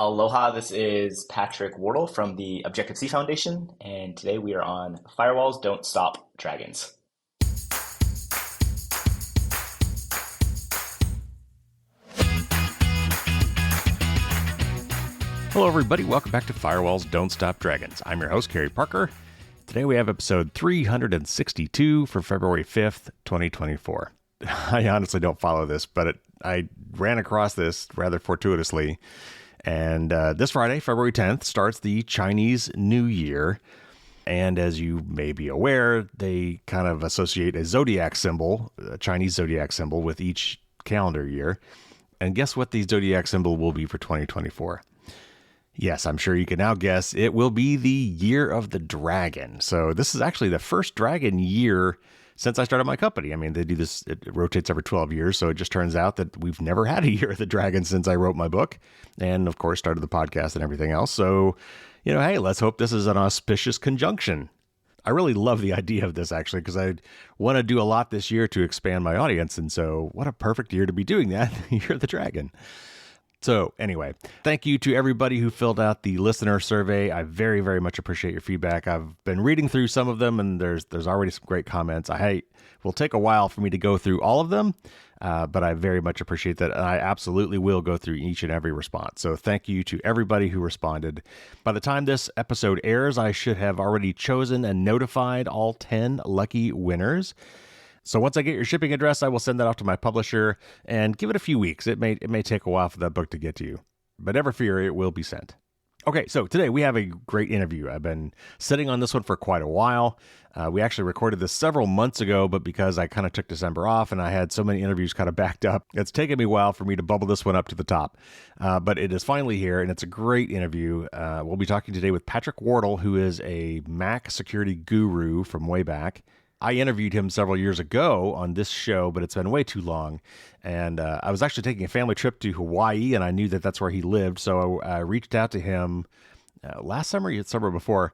Aloha, this is Patrick Wardle from the Objective-C Foundation, and today we are on Firewalls Don't Stop Dragons. Hello, everybody. Welcome back to Firewalls Don't Stop Dragons. I'm your host, Kerry Parker. Today we have episode 362 for February 5th, 2024. I honestly don't follow this, but I ran across this rather fortuitously. And this Friday, February 10th, starts the Chinese New Year. And as you may be aware, they kind of associate a zodiac symbol, a Chinese zodiac symbol, with each calendar year. And guess what the zodiac symbol will be for 2024? Yes, I'm sure you can now guess. It will be the Year of the Dragon. So this is actually the first dragon year since I started my company. I mean, they do this, it rotates every 12 years. So it just turns out that we've never had a Year of the Dragon since I wrote my book and, of course, started the podcast and everything else. So, hey, let's hope this is an auspicious conjunction. I really love the idea of this, actually, because I want to do a lot this year to expand my audience. And so what a perfect year to be doing that, Year of the Dragon. So anyway, thank you to everybody who filled out the listener survey. I very, very much appreciate your feedback. I've been reading through some of them, and there's already some great comments. It will take a while for me to go through all of them, but I very much appreciate that. And I absolutely will go through each and every response. So thank you to everybody who responded. By the time this episode airs, I should have already chosen and notified all 10 lucky winners. So once I get your shipping address, I will send that off to my publisher and give it a few weeks. It may take a while for that book to get to you, but never fear, it will be sent. Okay, so today we have a great interview. I've been sitting on this one for quite a while. We actually recorded this several months ago, but because I kind of took December off and I had so many interviews kind of backed up, it's taken me a while for me to bubble this one up to the top. But it is finally here, and it's a great interview. We'll be talking today with Patrick Wardle, who is a Mac security guru from way back. I interviewed him several years ago on this show, but it's been way too long. And I was actually taking a family trip to Hawaii, and I knew that that's where he lived. So I reached out to him last summer, the summer before,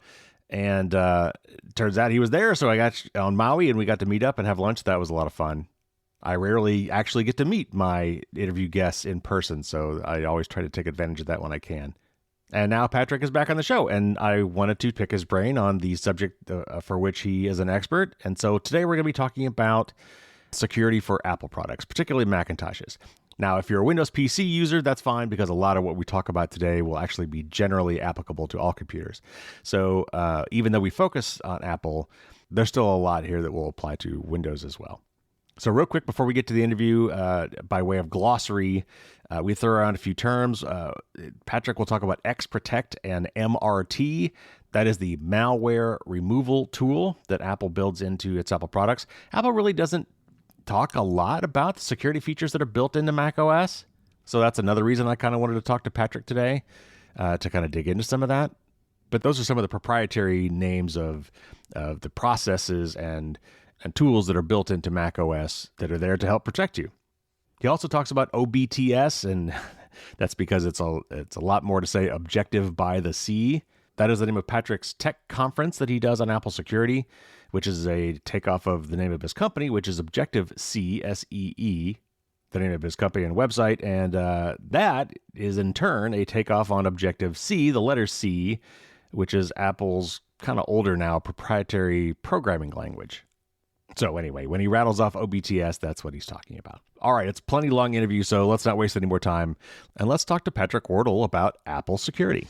and turns out he was there. So I got on Maui, and we got to meet up and have lunch. That was a lot of fun. I rarely actually get to meet my interview guests in person, so I always try to take advantage of that when I can. And now Patrick is back on the show, and I wanted to pick his brain on the subject for which he is an expert. And so today we're going to be talking about security for Apple products, particularly Macintoshes. Now, if you're a Windows PC user, that's fine, because a lot of what we talk about today will actually be generally applicable to all computers. So even though we focus on Apple, there's still a lot here that will apply to Windows as well. So real quick, before we get to the interview, by way of glossary, we throw around a few terms. Patrick will talk about XProtect and MRT. That is the malware removal tool that Apple builds into its Apple products. Apple really doesn't talk a lot about the security features that are built into macOS. So that's another reason I kind of wanted to talk to Patrick today, to kind of dig into some of that. But those are some of the proprietary names of the processes and tools that are built into macOS that are there to help protect you. He also talks about OBTS, and that's because it's a lot more to say Objective by the C. That is the name of Patrick's tech conference that he does on Apple security, which is a takeoff of the name of his company, which is Objective-C, S-E-E, the name of his company and website. And that is in turn a takeoff on Objective-C, the letter C, which is Apple's kind of older now proprietary programming language. So anyway, when he rattles off OBTS, that's what he's talking about. All right, it's a plenty long interview, so let's not waste any more time. And let's talk to Patrick Wardle about Apple security.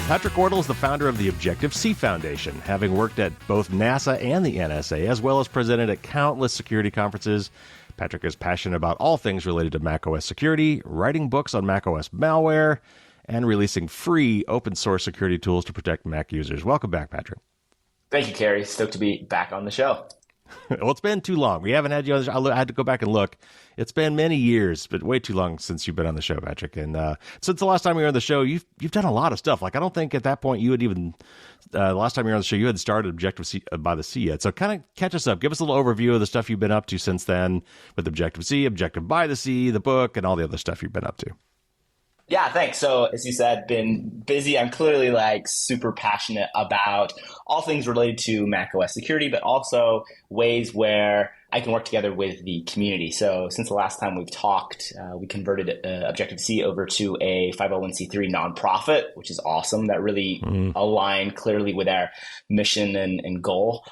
Patrick Wardle is the founder of the Objective-C Foundation, having worked at both NASA and the NSA, as well as presented at countless security conferences. Patrick is passionate about all things related to macOS security, writing books on macOS malware, and releasing free open source security tools to protect Mac users. Welcome back, Patrick. Thank you, Kerry. Stoked to be back on the show. Well, it's been too long. We haven't had you on the show. I had to go back and look. It's been many years, but way too long since you've been on the show, Patrick. And since the last time you were on the show, you've done a lot of stuff. Like, I don't think at that point you had even, the last time you were on the show, you had started Objective-C by the C yet. So kind of catch us up. Give us a little overview of the stuff you've been up to since then with Objective-C, Objective by the C, the book, and all the other stuff you've been up to. Yeah, thanks. So as you said, been busy. I'm clearly super passionate about all things related to macOS security, but also ways where I can work together with the community. So since the last time we've talked, we converted Objective-C over to a 501c3 nonprofit, which is awesome. That really aligned clearly with our mission and goal.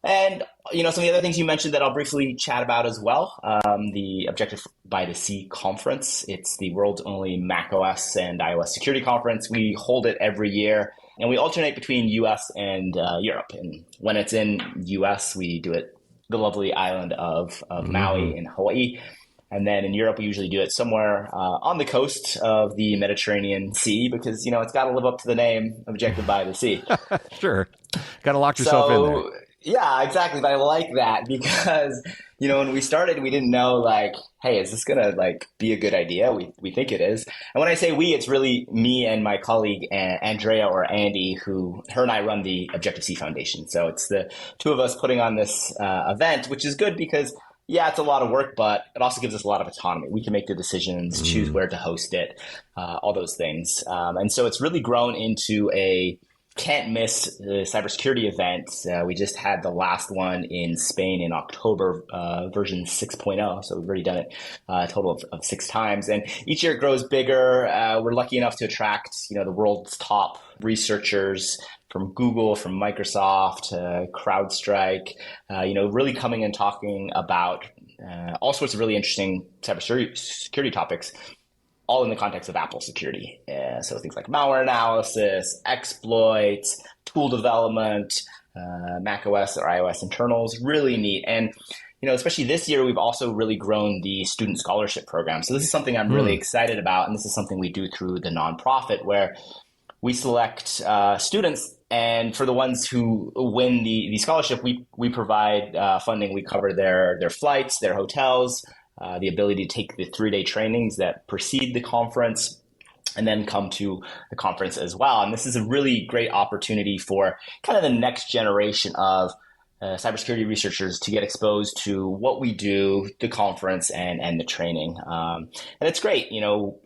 And, some of the other things you mentioned that I'll briefly chat about as well. The Objective by the C conference. It's the world's only macOS and iOS security conference. We hold it every year, and we alternate between US and Europe. And when it's in US, we do it the lovely island of Maui in Hawaii. And then in Europe, we usually do it somewhere on the coast of the Mediterranean Sea because, it's got to live up to the name Objective by the Sea. Sure. Got to lock yourself in there. Yeah, exactly. But I like that because, when we started, we didn't know hey, is this going to be a good idea? We think it is. And when I say we, it's really me and my colleague, Andrea or Andy, her and I run the Objective-C Foundation. So it's the two of us putting on this event, which is good because, yeah, it's a lot of work, but it also gives us a lot of autonomy. We can make the decisions, choose where to host it, all those things. And so it's really grown into a can't miss cybersecurity event. We just had the last one in Spain in October, version 6.0. So we've already done it a total of 6 times. And each year it grows bigger. We're lucky enough to attract, the world's top researchers from Google, from Microsoft, CrowdStrike, really coming and talking about all sorts of really interesting cybersecurity topics, all in the context of Apple security. So things like malware analysis, exploits, tool development, macOS or iOS internals, really neat. And, especially this year, we've also really grown the student scholarship program. So this is something I'm really excited about. And this is something we do through the nonprofit where we select students. And for the ones who win the scholarship, we provide funding. We cover their flights, their hotels, the ability to take the 3-day trainings that precede the conference and then come to the conference as well. And this is a really great opportunity for kind of the next generation of cybersecurity researchers to get exposed to what we do, the conference, and the training. And it's great.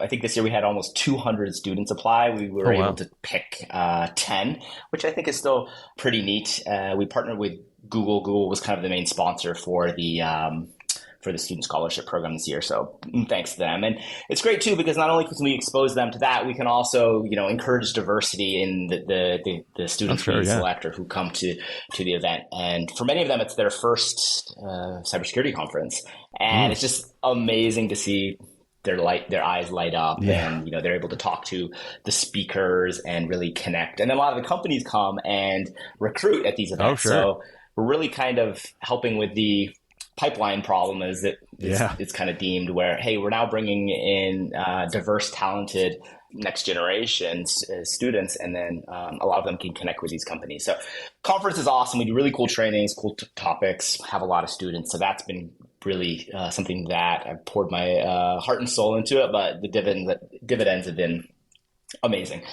I think this year we had almost 200 students apply. We were able to pick 10, which I think is still pretty neat. We partnered with Google. Google was kind of the main sponsor for the student scholarship program this year. So thanks to them. And it's great too, because not only can we expose them to that, we can also, encourage diversity in the students we select or who come to the event. And for many of them, it's their first cybersecurity conference. And it's just amazing to see their eyes light up and, they're able to talk to the speakers and really connect. And then a lot of the companies come and recruit at these events. Oh, sure. So we're really kind of helping with the pipeline problem is that it's kind of deemed where, hey, we're now bringing in diverse, talented next generation students, and then a lot of them can connect with these companies. So conference is awesome. We do really cool trainings, cool topics, have a lot of students. So that's been really something that I've poured my heart and soul into it, but the dividends have been amazing.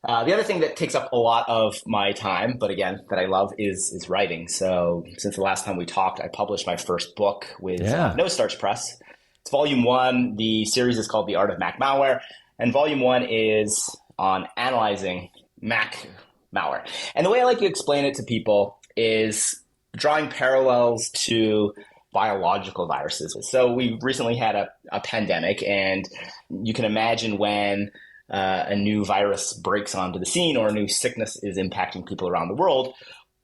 The other thing that takes up a lot of my time, but again, that I love is writing. So since the last time we talked, I published my first book with No Starch Press. It's volume 1. The series is called The Art of Mac Malware. And volume 1 is on analyzing Mac malware. And the way I like to explain it to people is drawing parallels to biological viruses. So we recently had a pandemic, and you can imagine when a new virus breaks onto the scene or a new sickness is impacting people around the world,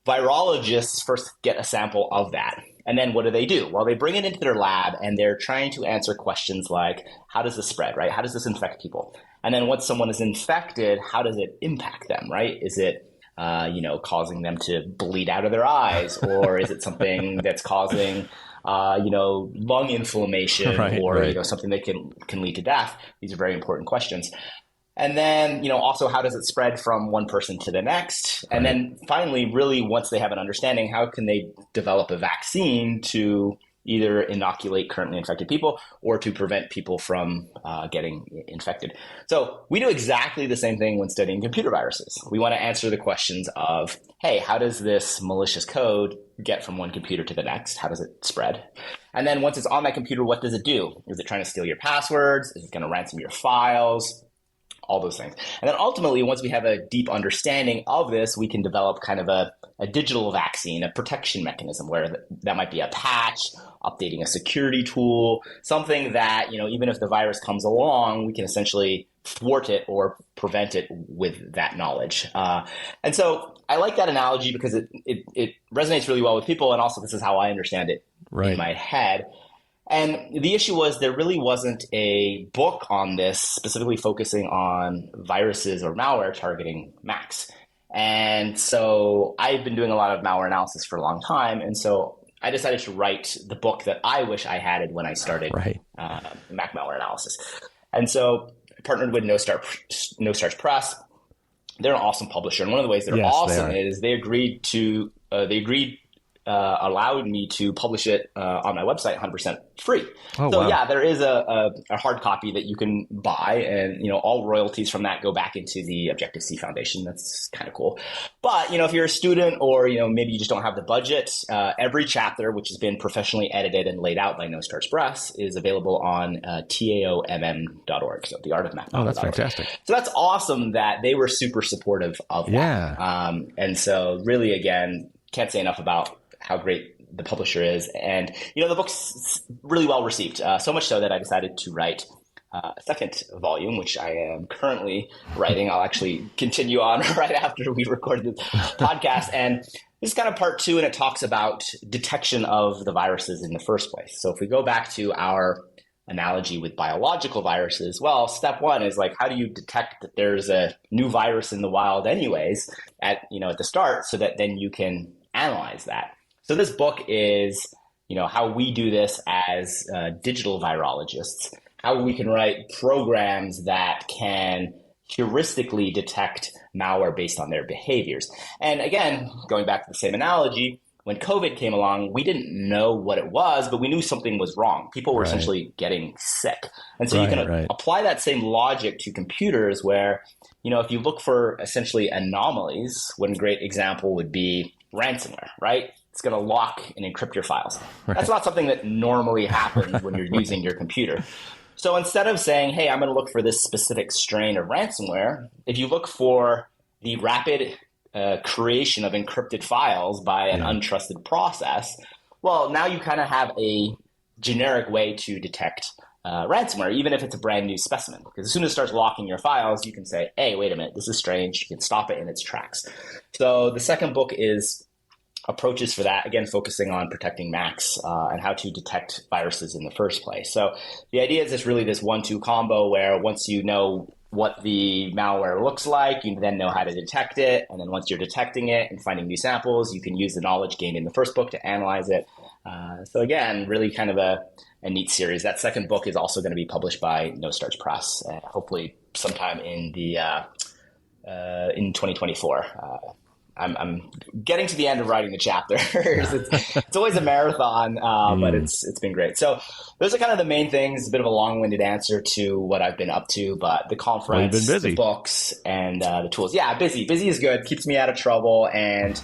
virologists first get a sample of that. And then what do? Well, they bring it into their lab and they're trying to answer questions like, how does this spread, right? How does this infect people? And then once someone is infected, how does it impact them, right? Is it causing them to bleed out of their eyes? Or is it something that's causing lung inflammation or something that can lead to death? These are very important questions. And then, also how does it spread from one person to the next? And then finally, really, once they have an understanding, how can they develop a vaccine to either inoculate currently infected people or to prevent people from getting infected? So we do exactly the same thing when studying computer viruses. We want to answer the questions of, hey, how does this malicious code get from one computer to the next? How does it spread? And then once it's on that computer, what does it do? Is it trying to steal your passwords? Is it going to ransom your files? all those things. And then ultimately, once we have a deep understanding of this, we can develop kind of a digital vaccine, a protection mechanism, where that might be a patch, updating a security tool, something that, even if the virus comes along, we can essentially thwart it or prevent it with that knowledge. And so I like that analogy because it resonates really well with people. And also, this is how I understand it in my head. And the issue was there really wasn't a book on this specifically focusing on viruses or malware targeting Macs. And so I've been doing a lot of malware analysis for a long time. And so I decided to write the book that I wish I had when I started Mac malware analysis. And so I partnered with No Starch Press. They're an awesome publisher. And one of the ways they're awesome is they agreed allowed me to publish it on my website 100% free. There is a hard copy that you can buy, and all royalties from that go back into the Objective-C Foundation. That's kind of cool. But if you're a student or maybe you just don't have the budget, every chapter, which has been professionally edited and laid out by No Starch Press, is available on taomm.org. So the Art of Mac. Oh, that's fantastic. So that's awesome that they were super supportive of that. Yeah. And so really, again, can't say enough about how great the publisher is. And, the book's really well received, so much so that I decided to write a second volume, which I am currently writing. I'll actually continue on right after we record the podcast. And this is kind of part 2, and it talks about detection of the viruses in the first place. So if we go back to our analogy with biological viruses, well, step 1 is how do you detect that there's a new virus in the wild anyways at the start, so that then you can analyze that. So this book is, how we do this as digital virologists, how we can write programs that can heuristically detect malware based on their behaviors. And again, going back to the same analogy, when COVID came along, we didn't know what it was, but we knew something was wrong. People were essentially getting sick. And so you can apply that same logic to computers where, if you look for essentially anomalies, one great example would be ransomware, right? It's going to lock and encrypt your files. That's not something that normally happens when you're using your computer. So instead of saying, hey, I'm going to look for this specific strain of ransomware, if you look for the rapid creation of encrypted files by an untrusted process, well, now you kind of have a generic way to detect ransomware, even if it's a brand new specimen. Because as soon as it starts locking your files, you can say, hey, wait a minute, this is strange. You can stop it in its tracks. So the second book is approaches for that, again, focusing on protecting Macs and how to detect viruses in the first place. So the idea is this 1-2 combo where once you know what the malware looks like, you then know how to detect it. And then once you're detecting it and finding new samples, you can use the knowledge gained in the first book to analyze it. So again, really kind of a neat series. That second book is also going to be published by No Starch Press, hopefully sometime in 2024. I'm getting to the end of writing the chapters. It's always a marathon, but it's been great. So those are kind of the main things. A bit of a long-winded answer to what I've been up to, but the conference, the books, and the tools. Yeah, busy. Busy is good. Keeps me out of trouble, and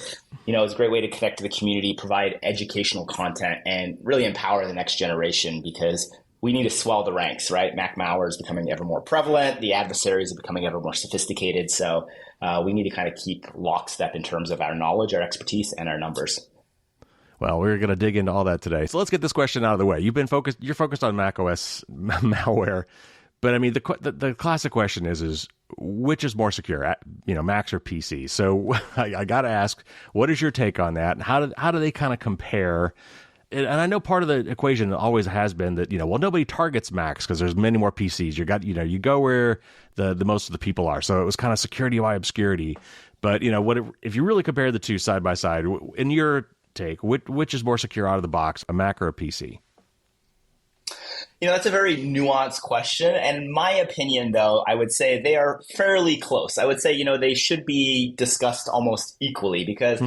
it's a great way to connect to the community, provide educational content, and really empower the next generation because we need to swell the ranks, right? Mac malware is becoming ever more prevalent. The adversaries are becoming ever more sophisticated. So we need to kind of keep lockstep in terms of our knowledge, our expertise, and our numbers. Well, we're going to dig into all that today. So let's get this question out of the way. You're focused on macOS malware, but I mean, the classic question is which is more secure, Macs or PC? So I got to ask, what is your take on that? And how do they kind of compare? And I know part of the equation always has been that, nobody targets Macs because there's many more PCs. You go where the most of the people are. So it was kind of security by obscurity. But, if you really compare the two side by side, in your take, which is more secure out of the box, a Mac or a PC? That's a very nuanced question. And in my opinion, though, I would say they are fairly close. I would say, they should be discussed almost equally because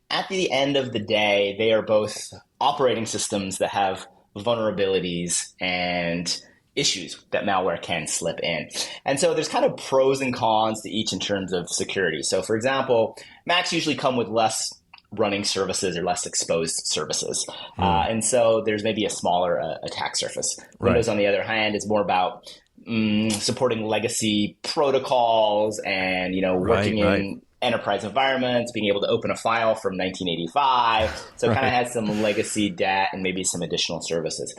at the end of the day, they are both operating systems that have vulnerabilities and issues that malware can slip in. And so there's kind of pros and cons to each in terms of security. So for example, Macs usually come with less running services or less exposed services. And so there's maybe a smaller attack surface. Windows, on the other hand, is more about supporting legacy protocols and, working in enterprise environments, being able to open a file from 1985. So it kind of has some legacy debt and maybe some additional services.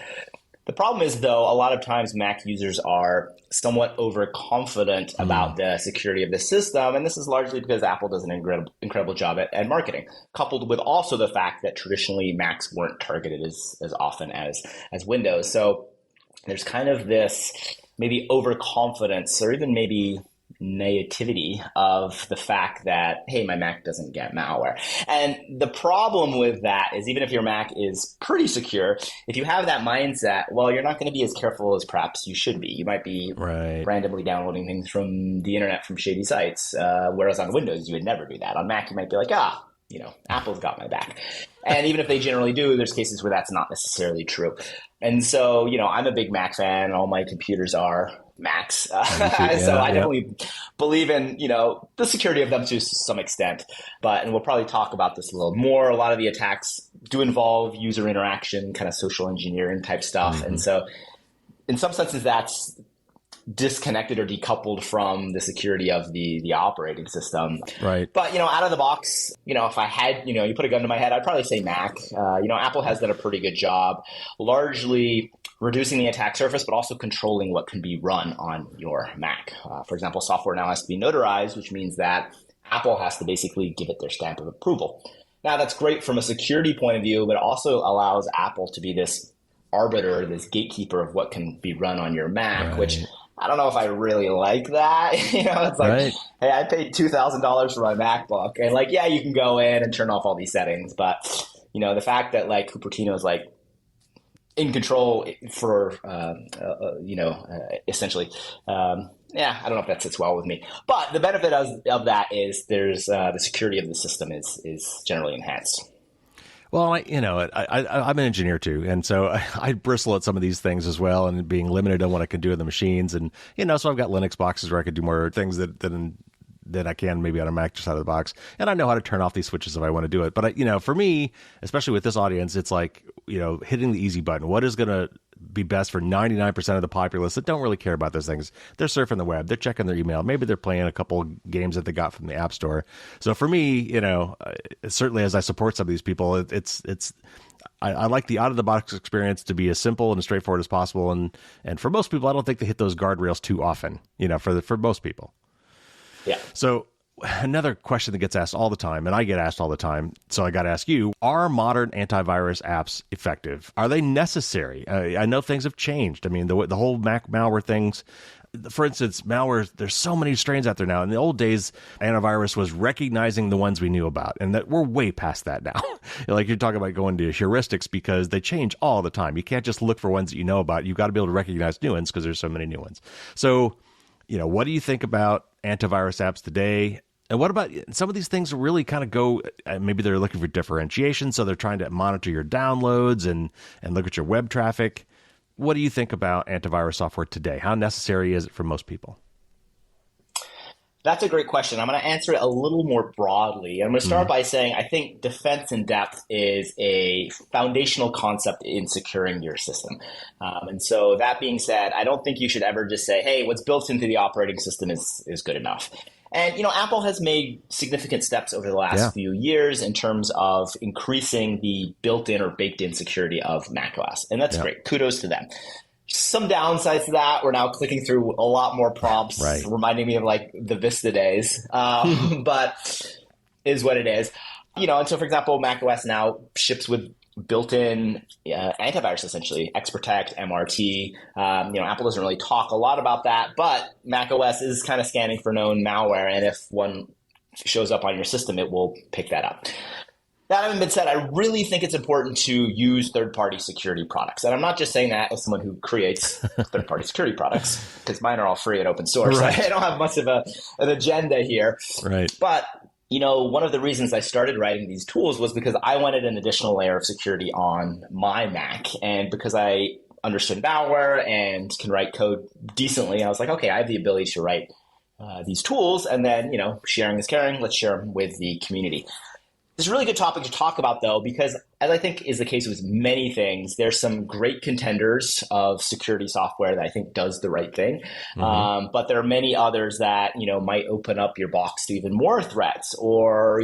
The problem is, though, a lot of times Mac users are somewhat overconfident about the security of the system. And this is largely because Apple does an incredible job at marketing, coupled with also the fact that traditionally Macs weren't targeted as often as Windows. So there's kind of this maybe overconfidence or even maybe naivety of the fact that, hey, my Mac doesn't get malware. And the problem with that is even if your Mac is pretty secure, if you have that mindset, well, you're not going to be as careful as perhaps you should be. You might be randomly downloading things from the internet from shady sites, whereas on Windows, you would never do that. On Mac, you might be like, Apple's got my back. And even if they generally do, there's cases where that's not necessarily true. And so, I'm a big Mac fan. All my computers are Macs. So I definitely believe in, the security of them to some extent. And we'll probably talk about this a little more. A lot of the attacks do involve user interaction, kind of social engineering type stuff. And so in some senses, that's disconnected or decoupled from the security of the operating system. Right. But, out of the box, if I had, you put a gun to my head, I'd probably say Mac. Apple has done a pretty good job, largely reducing the attack surface, but also controlling what can be run on your Mac. For example, software now has to be notarized, which means that Apple has to basically give it their stamp of approval. Now, that's great from a security point of view, but it also allows Apple to be this arbiter, this gatekeeper of what can be run on your Mac, which I don't know if I really like that. It's like, hey, I paid $2,000 for my MacBook. And you can go in and turn off all these settings. But, the fact that Cupertino is in control for, essentially, I don't know if that sits well with me. But the benefit of that is there's the security of the system is generally enhanced. Well, I'm an engineer too, and so I bristle at some of these things as well, and being limited on what I can do in the machines, and so I've got Linux boxes where I could do more things than I can maybe on a Mac just out of the box, and I know how to turn off these switches if I want to do it. But for me, especially with this audience, it's hitting the easy button. What is going to be best for 99% of the populace that don't really care about those things? They're surfing the web, they're checking their email, maybe they're playing a couple games that they got from the App Store. So for me, certainly as I support some of these people, I like the out of the box experience to be as simple and as straightforward as possible. And for most people, I don't think they hit those guardrails too often. For most people. Yeah. So another question that gets asked all the time, and I get asked all the time, so I got to ask you, are modern antivirus apps effective? Are they necessary? I know things have changed. I mean, the whole Mac malware things, for instance, malware, there's so many strains out there now. In the old days, antivirus was recognizing the ones we knew about, and that we're way past that now. You're talking about going to heuristics because they change all the time. You can't just look for ones that you know about. You've got to be able to recognize new ones because there's so many new ones. So, what do you think about antivirus apps today? And what about some of these things really kind of go, maybe they're looking for differentiation, so they're trying to monitor your downloads and look at your web traffic. What do you think about antivirus software today? How necessary is it for most people? That's a great question. I'm going to answer it a little more broadly. I'm going to start by saying I think defense in depth is a foundational concept in securing your system. And so that being said, I don't think you should ever just say, hey, what's built into the operating system is good enough. And, Apple has made significant steps over the last few years in terms of increasing the built-in or baked-in security of macOS. And that's great. Kudos to them. Some downsides to that, we're now clicking through a lot more prompts, reminding me of the Vista days, but is what it is. And so, for example, macOS now ships with built-in antivirus, essentially, Xprotect, MRT. Apple doesn't really talk a lot about that, but macOS is kind of scanning for known malware, and if one shows up on your system, it will pick that up. That having been said, I really think it's important to use third-party security products. And I'm not just saying that as someone who creates third-party security products, because mine are all free and open source. Right. I don't have much of an agenda here. Right. But one of the reasons I started writing these tools was because I wanted an additional layer of security on my Mac. And because I understood malware and can write code decently, I was like, okay, I have the ability to write these tools. And then, sharing is caring. Let's share them with the community. This is a really good topic to talk about, though, because as I think is the case with many things, there's some great contenders of security software that I think does the right thing. But there are many others that, might open up your box to even more threats or,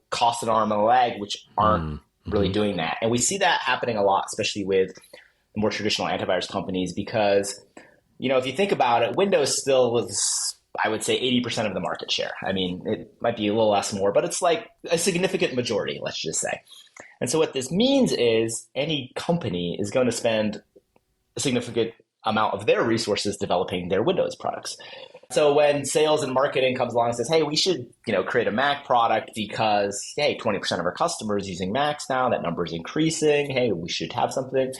cost an arm and a leg, which aren't really doing that. And we see that happening a lot, especially with more traditional antivirus companies, because, if you think about it, Windows still is, I would say, 80% of the market share. I mean, it might be a little less more, but it's like a significant majority, let's just say. And so what this means is any company is going to spend a significant amount of their resources developing their Windows products. So when sales and marketing comes along and says, hey, we should, create a Mac product because, hey, 20% of our customers using Macs now, that number is increasing. Hey, we should have something.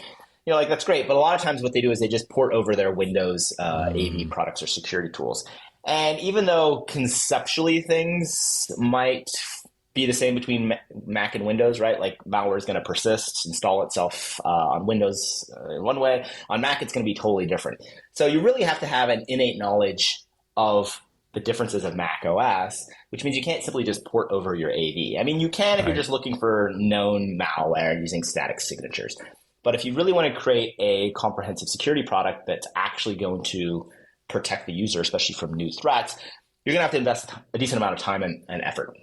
That's great. But a lot of times what they do is they just port over their Windows AV products or security tools. And even though conceptually things might be the same between Mac and Windows, right? Like malware is going to persist, install itself on Windows in one way. On Mac, it's going to be totally different. So you really have to have an innate knowledge of the differences of macOS, which means you can't simply just port over your AV. I mean, you can if you're just looking for known malware using static signatures. But if you really want to create a comprehensive security product that's actually going to protect the user, especially from new threats, you're going to have to invest a decent amount of time and effort.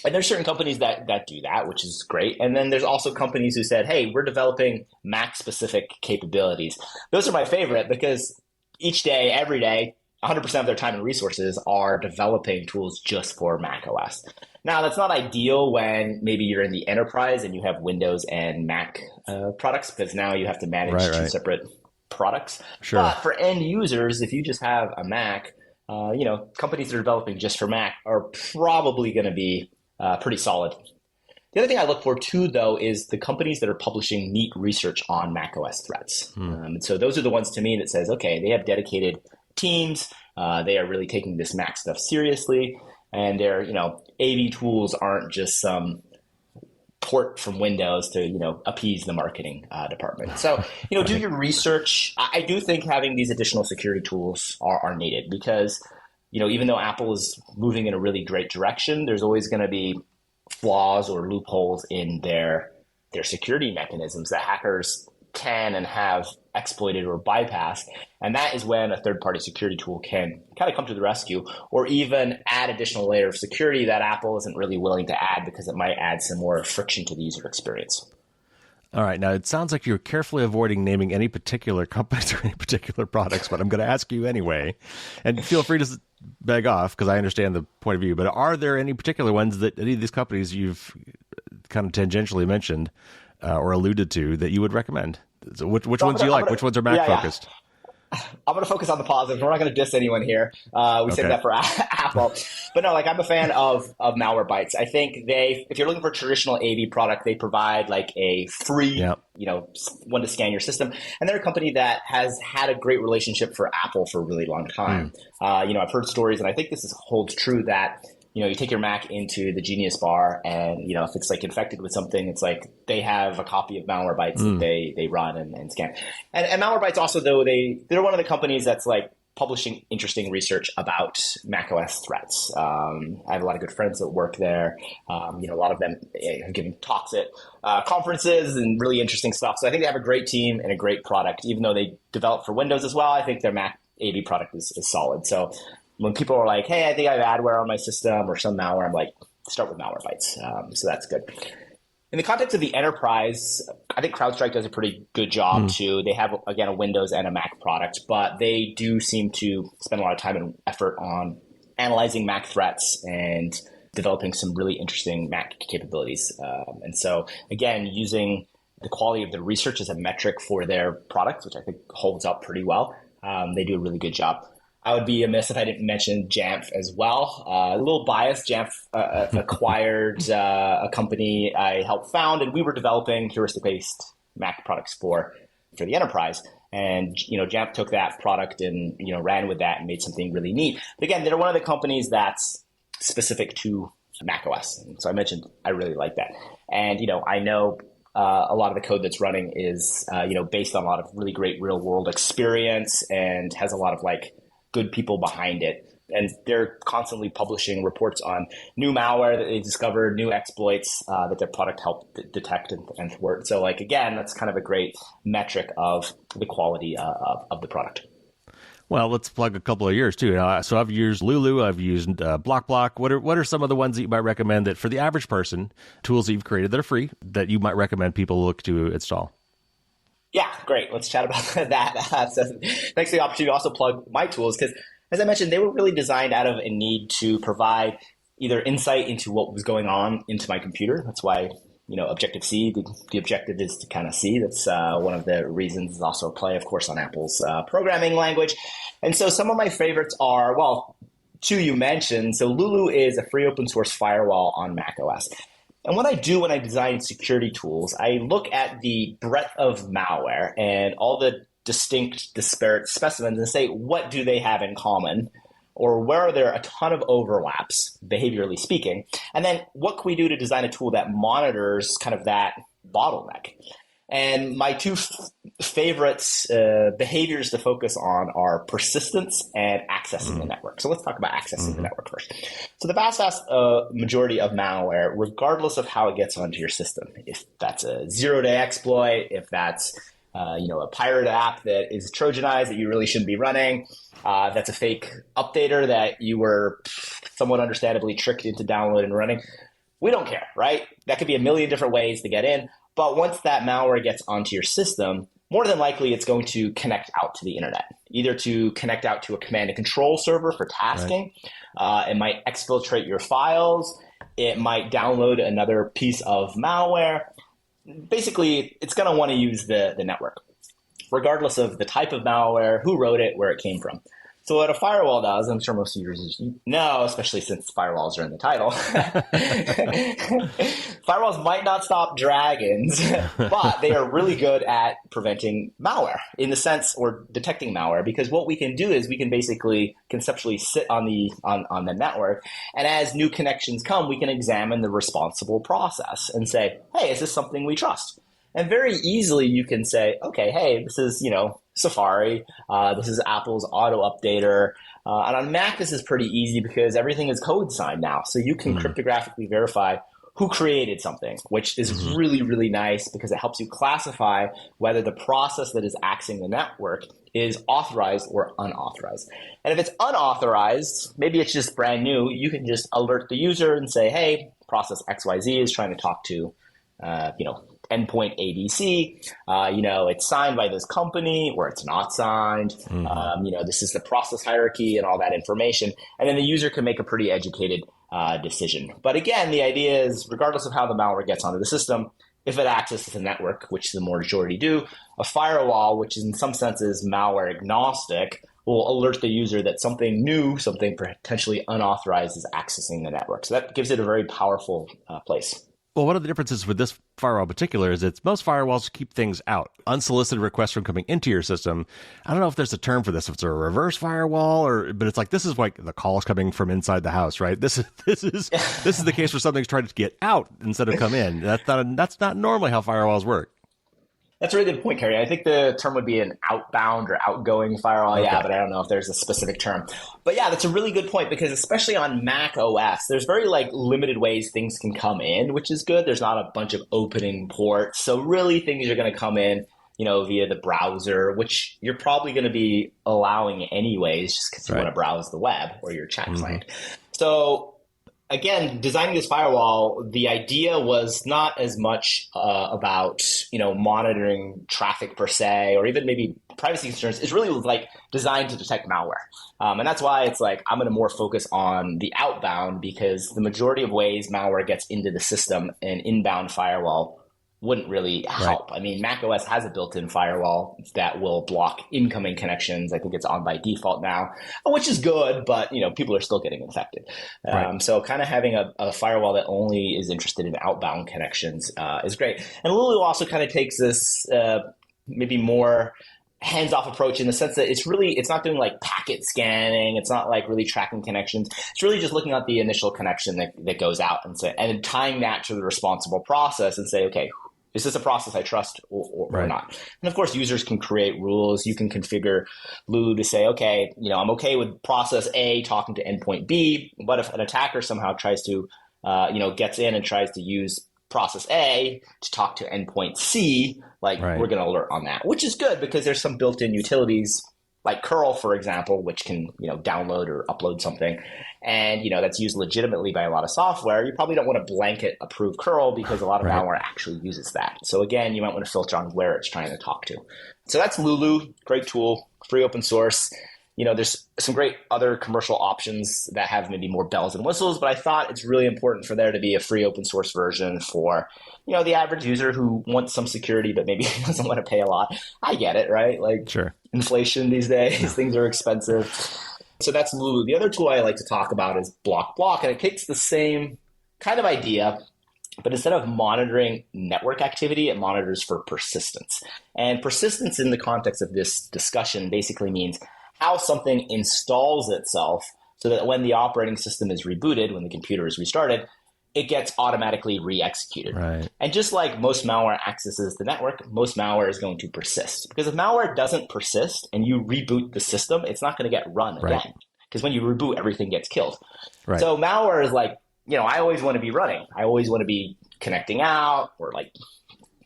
And there's certain companies that do that, which is great. And then there's also companies who said, hey, we're developing Mac-specific capabilities. Those are my favorite because each day, every day, 100% of their time and resources are developing tools just for macOS. Now, that's not ideal when maybe you're in the enterprise and you have Windows and Mac products, because now you have to manage two separate products. Sure. But for end users, if you just have a Mac, companies that are developing just for Mac are probably going to be pretty solid. The other thing I look for too, though, is the companies that are publishing neat research on macOS threats. And so those are the ones to me that says, okay, they have dedicated teams. They are really taking this Mac stuff seriously. And their, AV tools aren't just some port from Windows to, appease the marketing department. So, do your research. I do think having these additional security tools are needed because, even though Apple is moving in a really great direction, there's always going to be flaws or loopholes in their security mechanisms that hackers can and have exploited or bypassed. And that is when a third-party security tool can kind of come to the rescue or even add additional layer of security that Apple isn't really willing to add because it might add some more friction to the user experience. All right. Now, it sounds like you're carefully avoiding naming any particular companies or any particular products, but I'm going to ask you anyway. And feel free to beg off because I understand the point of view. But are there any particular ones that any of these companies you've kind of tangentially mentioned or alluded to that you would recommend? So which ones do you like? Which ones are Mac focused? I'm going to focus on the positives. We're not going to diss anyone here. We save that for Apple. But no, I'm a fan of Malwarebytes. I think if you're looking for a traditional AV product, they provide like a free, one to scan your system. And they're a company that has had a great relationship for Apple for a really long time. I've heard stories, and I think this holds true that you take your Mac into the Genius Bar and, if it's like infected with something, it's like they have a copy of Malwarebytes that they run and scan. And Malwarebytes also, though, they're one of the companies that's like publishing interesting research about macOS threats. I have a lot of good friends that work there. A lot of them have given talks at conferences and really interesting stuff. So I think they have a great team and a great product. Even though they develop for Windows as well, I think their Mac AV product is solid. So when people are like, hey, I think I have adware on my system or some malware, I'm like, start with Malwarebytes. So that's good. In the context of the enterprise, I think CrowdStrike does a pretty good job too. They have, again, a Windows and a Mac product, but they do seem to spend a lot of time and effort on analyzing Mac threats and developing some really interesting Mac capabilities. And so, again, using the quality of the research as a metric for their products, which I think holds up pretty well, they do a really good job. I would be amiss if I didn't mention Jamf as well. A little biased. Jamf acquired a company I helped found, and we were developing heuristic-based Mac products for the enterprise. And Jamf took that product and ran with that and made something really neat. But again, they're one of the companies that's specific to macOS. And so I mentioned I really like that. And I know a lot of the code that's running is based on a lot of really great real-world experience and has a lot of good people behind it. And they're constantly publishing reports on new malware that they discovered, new exploits that their product helped detect and thwart. So like, again, that's kind of a great metric of the quality of the product. Well, let's plug a couple of yours too. So I've used Lulu, I've used BlockBlock. What are some of the ones that you might recommend that for the average person, tools that you've created that are free, that you might recommend people look to install? Yeah, great. Let's chat about that. So thanks for the opportunity to also plug my tools, because as I mentioned, they were really designed out of a need to provide either insight into what was going on into my computer. That's why, Objective-C, the objective is to kind of see. That's one of the reasons. Is also a play, of course, on Apple's programming language. And so some of my favorites are, well, two you mentioned. So Lulu is a free open source firewall on macOS. And what I do when I design security tools, I look at the breadth of malware and all the distinct, disparate specimens and say, what do they have in common? Or where are there a ton of overlaps, behaviorally speaking? And then what can we do to design a tool that monitors kind of that bottleneck? And my two favorites behaviors to focus on are persistence and accessing the network. So let's talk about accessing the network first. So the vast majority of malware, regardless of how it gets onto your system, if that's a zero-day exploit, if that's a pirate app that is Trojanized that you really shouldn't be running, that's a fake updater that you were somewhat understandably tricked into downloading and running, we don't care, right? That could be a million different ways to get in. But once that malware gets onto your system, more than likely it's going to connect out to the internet, either to connect out to a command and control server for tasking. Right. It might exfiltrate your files. It might download another piece of malware. Basically, it's going to want to use the network, regardless of the type of malware, who wrote it, where it came from. So what a firewall does, I'm sure most of you know, especially since firewalls are in the title, firewalls might not stop dragons, but they are really good at preventing malware in the sense, or detecting malware, because what we can do is we can basically conceptually sit on the network, and as new connections come, we can examine the responsible process and say, hey, is this something we trust? And very easily you can say, okay, hey, this is, Safari. This is Apple's auto updater. And on Mac, this is pretty easy because everything is code signed now. So you can cryptographically verify who created something, which is really, really nice because it helps you classify whether the process that is accessing the network is authorized or unauthorized. And if it's unauthorized, maybe it's just brand new, you can just alert the user and say, hey, process XYZ is trying to talk to, endpoint ABC, it's signed by this company or it's not signed. This is the process hierarchy and all that information. And then the user can make a pretty educated decision. But again, the idea is regardless of how the malware gets onto the system, if it accesses the network, which the majority do, a firewall, which is in some senses malware agnostic, will alert the user that something new, something potentially unauthorized is accessing the network. So that gives it a very powerful place. Well, one of the differences with this firewall in particular is that most firewalls keep things out. Unsolicited requests from coming into your system. I don't know if there's a term for this, if it's a reverse firewall, but it's like this is like the calls coming from inside the house, right? This is the case where something's trying to get out instead of come in. That's not normally how firewalls work. That's a really good point, Kerry. I think the term would be an outbound or outgoing firewall. Okay. Yeah, but I don't know if there's a specific term. But yeah, that's a really good point because especially on Mac OS, there's very limited ways things can come in, which is good. There's not a bunch of opening ports. So really things are going to come in, via the browser, which you're probably going to be allowing anyways, just because you want to browse the web or your chat client. So again, designing this firewall, the idea was not as much about, monitoring traffic per se, or even maybe privacy concerns. It's really designed to detect malware. And that's why it's I'm going to more focus on the outbound because the majority of ways malware gets into the system, an inbound firewall wouldn't really help. Right. I mean, macOS has a built-in firewall that will block incoming connections. I think it's on by default now, which is good, but people are still getting infected. Right. So kind of having a firewall that only is interested in outbound connections is great. And Lulu also kind of takes this maybe more hands-off approach in the sense that it's not doing packet scanning. It's not really tracking connections. It's really just looking at the initial connection that goes out and tying that to the responsible process and say, okay, is this a process I trust or Right. not? And of course, users can create rules. You can configure Lulu to say, okay, I'm okay with process A talking to endpoint B, but if an attacker somehow tries to, gets in and tries to use process A to talk to endpoint C, Right. we're going to alert on that, which is good because there's some built-in utilities like curl, for example, which can, download or upload something. And, that's used legitimately by a lot of software. You probably don't want to blanket approve curl because a lot of Right. malware actually uses that. So again, you might want to filter on where it's trying to talk to. So that's Lulu, great tool, free open source. There's some great other commercial options that have maybe more bells and whistles, but I thought it's really important for there to be a free open source version for, the average user who wants some security, but maybe doesn't want to pay a lot. I get it, right? Sure. Inflation these days, things are expensive. So that's Lulu. The other tool I like to talk about is Block, and it takes the same kind of idea, but instead of monitoring network activity, it monitors for persistence. And persistence in the context of this discussion basically means how something installs itself so that when the operating system is rebooted, when the computer is restarted, it gets automatically re-executed. Right. And just like most malware accesses the network, most malware is going to persist. Because if malware doesn't persist and you reboot the system, it's not going to get run again. Because when you reboot, everything gets killed. Right. So malware is I always want to be running. I always want to be connecting out or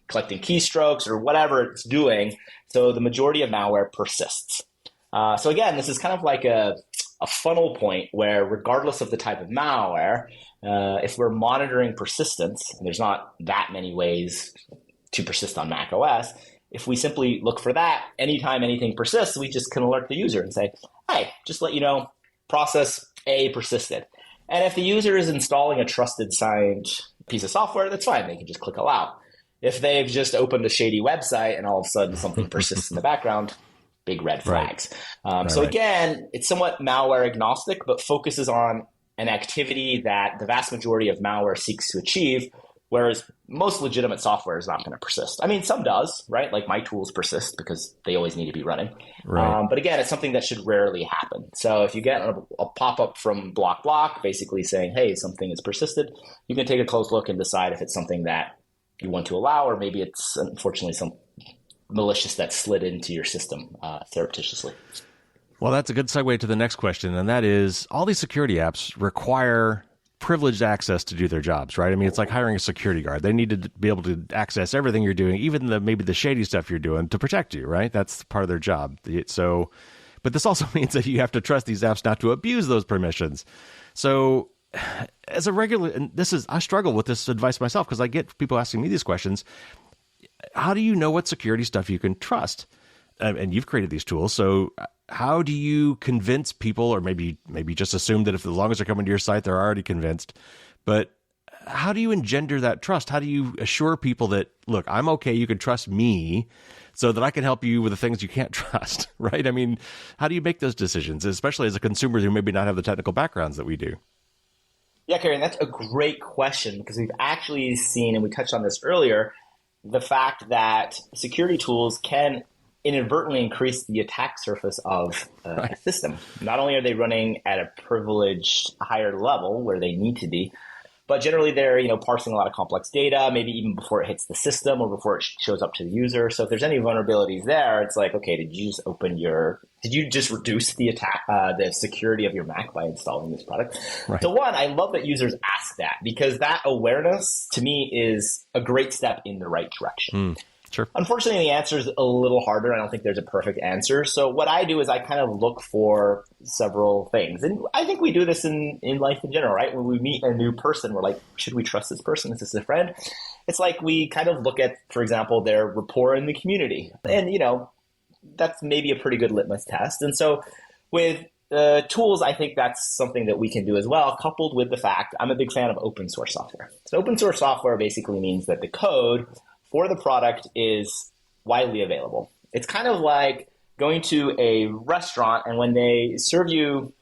collecting keystrokes or whatever it's doing. So the majority of malware persists. So again, this is kind of like a funnel point where regardless of the type of malware, if we're monitoring persistence, and there's not that many ways to persist on macOS, if we simply look for that, anytime anything persists, we just can alert the user and say, hey, just let you know, process A persisted. And if the user is installing a trusted signed piece of software, that's fine. They can just click allow. If they've just opened a shady website and all of a sudden something persists in the background, big red flags. So again, it's somewhat malware agnostic, but focuses on an activity that the vast majority of malware seeks to achieve, whereas most legitimate software is not going to persist. I mean, some does, right? Like my tools persist because they always need to be running. Right. But again, it's something that should rarely happen. So if you get a pop-up from Block basically saying, hey, something has persisted, you can take a close look and decide if it's something that you want to allow, or maybe it's unfortunately some malicious that slid into your system surreptitiously. Well, that's a good segue to the next question, and that is all these security apps require privileged access to do their jobs, right? I mean, it's like hiring a security guard. They need to be able to access everything you're doing, even maybe the shady stuff you're doing, to protect you, right? That's part of their job. So, but this also means that you have to trust these apps not to abuse those permissions. So as a regular, and I struggle with this advice myself because I get people asking me these questions. How do you know what security stuff you can trust? And you've created these tools. So how do you convince people, or maybe just assume that as long as they're coming to your site, they're already convinced. But how do you engender that trust? How do you assure people that, look, I'm okay, you can trust me so that I can help you with the things you can't trust, right? I mean, how do you make those decisions, especially as a consumer who maybe not have the technical backgrounds that we do? Yeah, Karen, that's a great question because we've actually seen, and we touched on this earlier, the fact that security tools can inadvertently increase the attack surface of a system. Not only are they running at a privileged higher level where they need to be, but generally they're parsing a lot of complex data, maybe even before it hits the system or before it shows up to the user. So if there's any vulnerabilities there, it's like, okay, did you just reduce the attack, the security of your Mac by installing this product? Right. So one, I love that users ask that because that awareness to me is a great step in the right direction. Sure. Unfortunately, the answer is a little harder. I don't think there's a perfect answer. So what I do is I kind of look for several things. And I think we do this in life in general, right? When we meet a new person, we're like, should we trust this person? Is this a friend? It's like we kind of look at, for example, their rapport in the community. And, that's maybe a pretty good litmus test. And so with tools, I think that's something that we can do as well, coupled with the fact I'm a big fan of open source software. So open source software basically means that the code for the product is widely available. It's kind of like going to a restaurant and when they serve you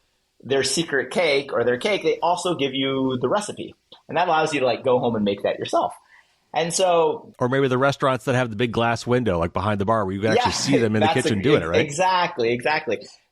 their secret cake or their cake, they also give you the recipe. And that allows you to go home and make that yourself. And so, or maybe the restaurants that have the big glass window, like behind the bar, where you can actually see them in the kitchen doing it, right? Exactly.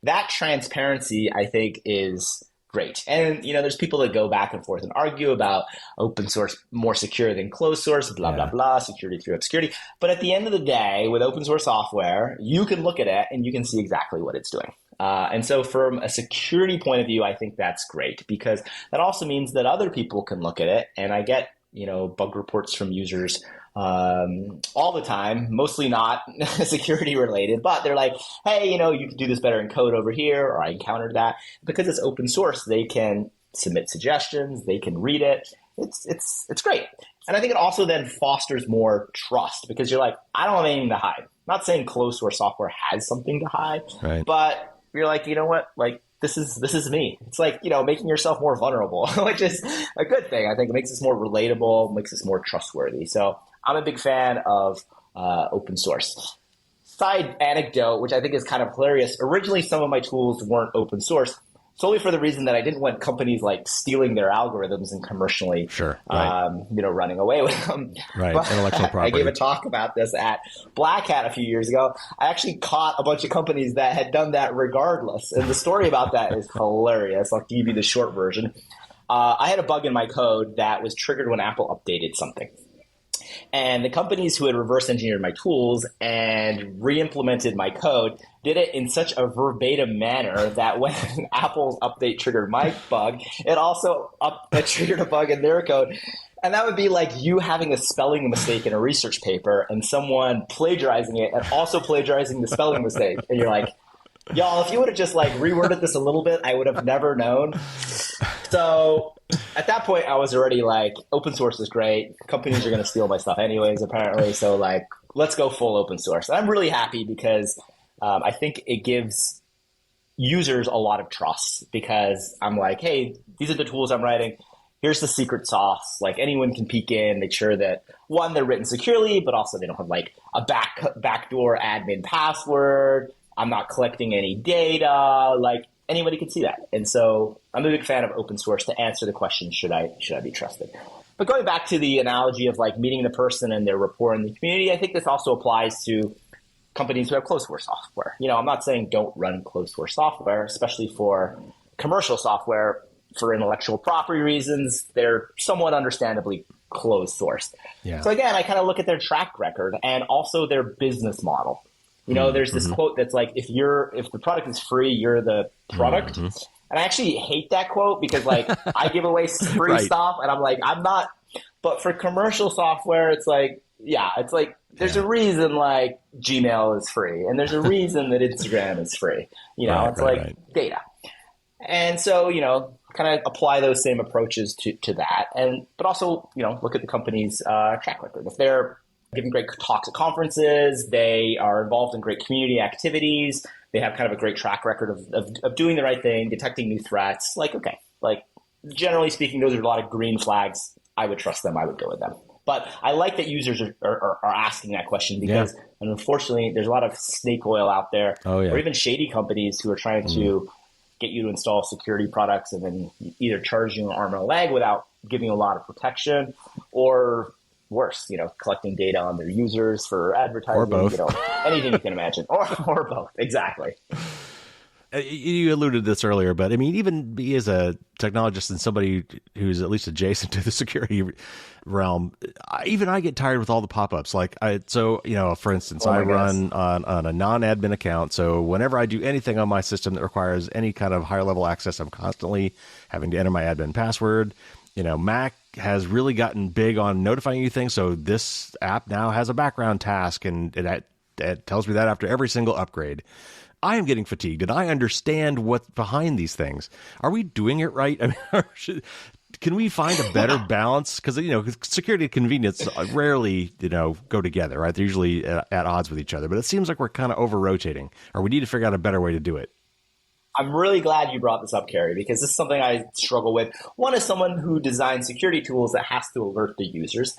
That transparency, I think, is great. And, there's people that go back and forth and argue about open source more secure than closed source, blah, blah, blah, security through obscurity. But at the end of the day, with open source software, you can look at it and you can see exactly what it's doing. And so from a security point of view, I think that's great because that also means that other people can look at it. And I get, bug reports from users all the time, mostly not security related, but they're like, hey, you can do this better in code over here, or I encountered that. Because it's open source, they can submit suggestions, they can read it. It's great. And I think it also then fosters more trust because you're like, I don't have anything to hide. I'm not saying closed source software has something to hide, but you're like, you know what, like, this is me. It's like, making yourself more vulnerable, which is a good thing. I think it makes us more relatable, makes us more trustworthy. So I'm a big fan of open source. Side anecdote, which I think is kind of hilarious. Originally, some of my tools weren't open source, solely for the reason that I didn't want companies like stealing their algorithms and commercially, running away with them. Right, but intellectual property. I gave a talk about this at Black Hat a few years ago. I actually caught a bunch of companies that had done that regardless. And the story about that is hilarious. I'll give you the short version. I had a bug in my code that was triggered when Apple updated something. And the companies who had reverse engineered my tools and re-implemented my code did it in such a verbatim manner that when Apple's update triggered my bug, it also triggered a bug in their code. And that would be like you having a spelling mistake in a research paper and someone plagiarizing it and also plagiarizing the spelling mistake. And you're like, y'all, if you would have just like reworded this a little bit, I would have never known. So at that point, I was already like, open source is great. Companies are going to steal my stuff anyways, apparently. So like, let's go full open source. And I'm really happy because I think it gives users a lot of trust because I'm like, hey, these are the tools I'm writing. Here's the secret sauce. Like anyone can peek in, make sure that one, they're written securely, but also they don't have like a backdoor admin password. I'm not collecting any data. Like anybody can see that. And so I'm a big fan of open source to answer the question, should I be trusted? But going back to the analogy of like meeting the person and their rapport in the community, I think this also applies to companies who have closed source software. I'm not saying don't run closed source software, especially for commercial software. For intellectual property reasons, they're somewhat understandably closed source. Yeah. So again, I kind of look at their track record and also their business model. There's this quote that's like, if the product is free, you're the product. And I actually hate that quote because like I give away free stuff and I'm like, I'm not, but for commercial software, it's like, it's like, there's a reason like Gmail is free and there's a reason that Instagram is free. Data. And so, kind of apply those same approaches to that. But also, look at the company's track record. If they're giving great talks at conferences, they are involved in great community activities, they have kind of a great track record of doing the right thing, detecting new threats. Like, okay, like generally speaking, those are a lot of green flags. I would trust them. I would go with them. But I like that users are asking that question because unfortunately, there's a lot of snake oil out there or even shady companies who are trying to get you to install security products and then either charge you an arm and a leg without giving a lot of protection or worse, collecting data on their users for advertising, or both. Anything you can imagine, or both. Exactly. You alluded to this earlier, but I mean, even me as a technologist and somebody who's at least adjacent to the security realm, I get tired with all the pop-ups. Like, for instance, I run on a non-admin account. So whenever I do anything on my system that requires any kind of higher level access, I'm constantly having to enter my admin password. Mac has really gotten big on notifying you things. So this app now has a background task, and it tells me that after every single upgrade. I am getting fatigued, and I understand what's behind these things. Are we doing it right? I mean, can we find a better balance? Because security and convenience rarely go together, right? They're usually at odds with each other. But it seems like we're kind of over rotating, or we need to figure out a better way to do it. I'm really glad you brought this up, Carrie, because this is something I struggle with. One is someone who designs security tools that has to alert the users,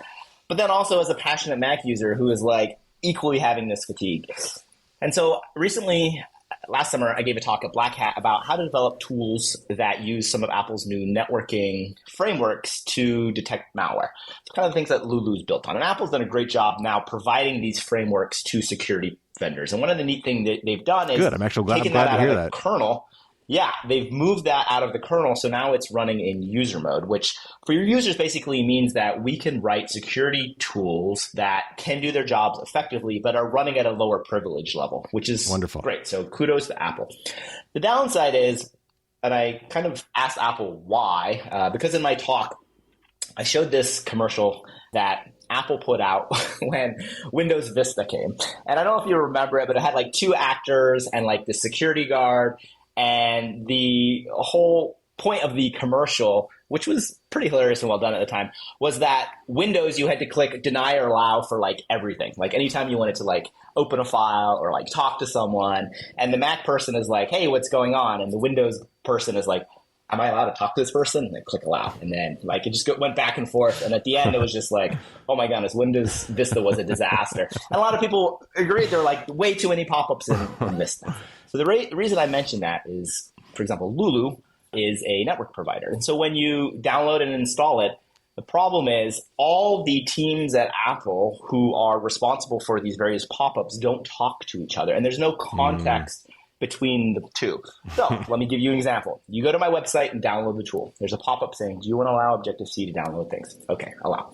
but then also as a passionate Mac user who is like equally having this fatigue. And so recently, last summer, I gave a talk at Black Hat about how to develop tools that use some of Apple's new networking frameworks to detect malware. It's kind of the things that Lulu's built on. And Apple's done a great job now providing these frameworks to security vendors. And one of the neat things that they've done is I'm actually glad to hear that kernel. Yeah, they've moved that out of the kernel, so now it's running in user mode, which for your users basically means that we can write security tools that can do their jobs effectively, but are running at a lower privilege level, which is wonderful. Great. So kudos to Apple. The downside is, and I kind of asked Apple why, because in my talk, I showed this commercial that Apple put out when Windows Vista came. And I don't know if you remember it, but it had like two actors and like the security guard. And the whole point of the commercial, which was pretty hilarious and well done at the time, was that Windows, you had to click deny or allow for like everything. Like anytime you wanted to like open a file or like talk to someone, and the Mac person is like, hey, what's going on? And the Windows person is like, am I allowed to talk to this person? And then click allow. And then like it just went back and forth. And at the end, it was just like, oh my goodness, Windows Vista was a disaster. And a lot of people agreed. There were like way too many pop-ups in Vista. So the reason I mention that is, for example, Lulu is a network provider. And so when you download and install it, the problem is all the teams at Apple who are responsible for these various pop-ups don't talk to each other. And there's no context between the two. So let me give you an example. You go to my website and download the tool. There's a pop-up saying, do you want to allow Objective-C to download things? Okay, allow.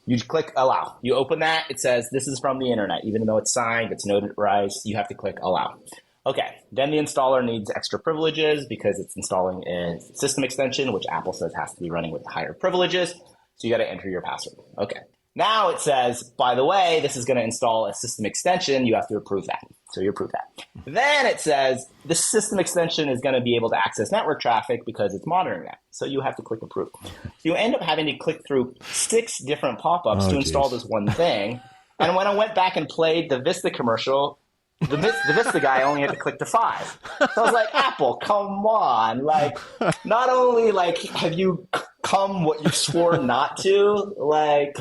You click allow. You open that. It says, this is from the internet. Even though it's signed, it's notarized, you have to click allow. Okay, then the installer needs extra privileges because it's installing a system extension, which Apple says has to be running with higher privileges. So you got to enter your password. Okay. Now it says, by the way, this is going to install a system extension. You have to approve that. So you approve that. Then it says the system extension is going to be able to access network traffic because it's monitoring that. So you have to click approve. So you end up having to click through 6 different pop-ups to install this one thing. And when I went back and played the Vista commercial, the Vista guy only had to click to 5. So I was like, Apple, come on. Like, not only like have you come what you swore not to, like,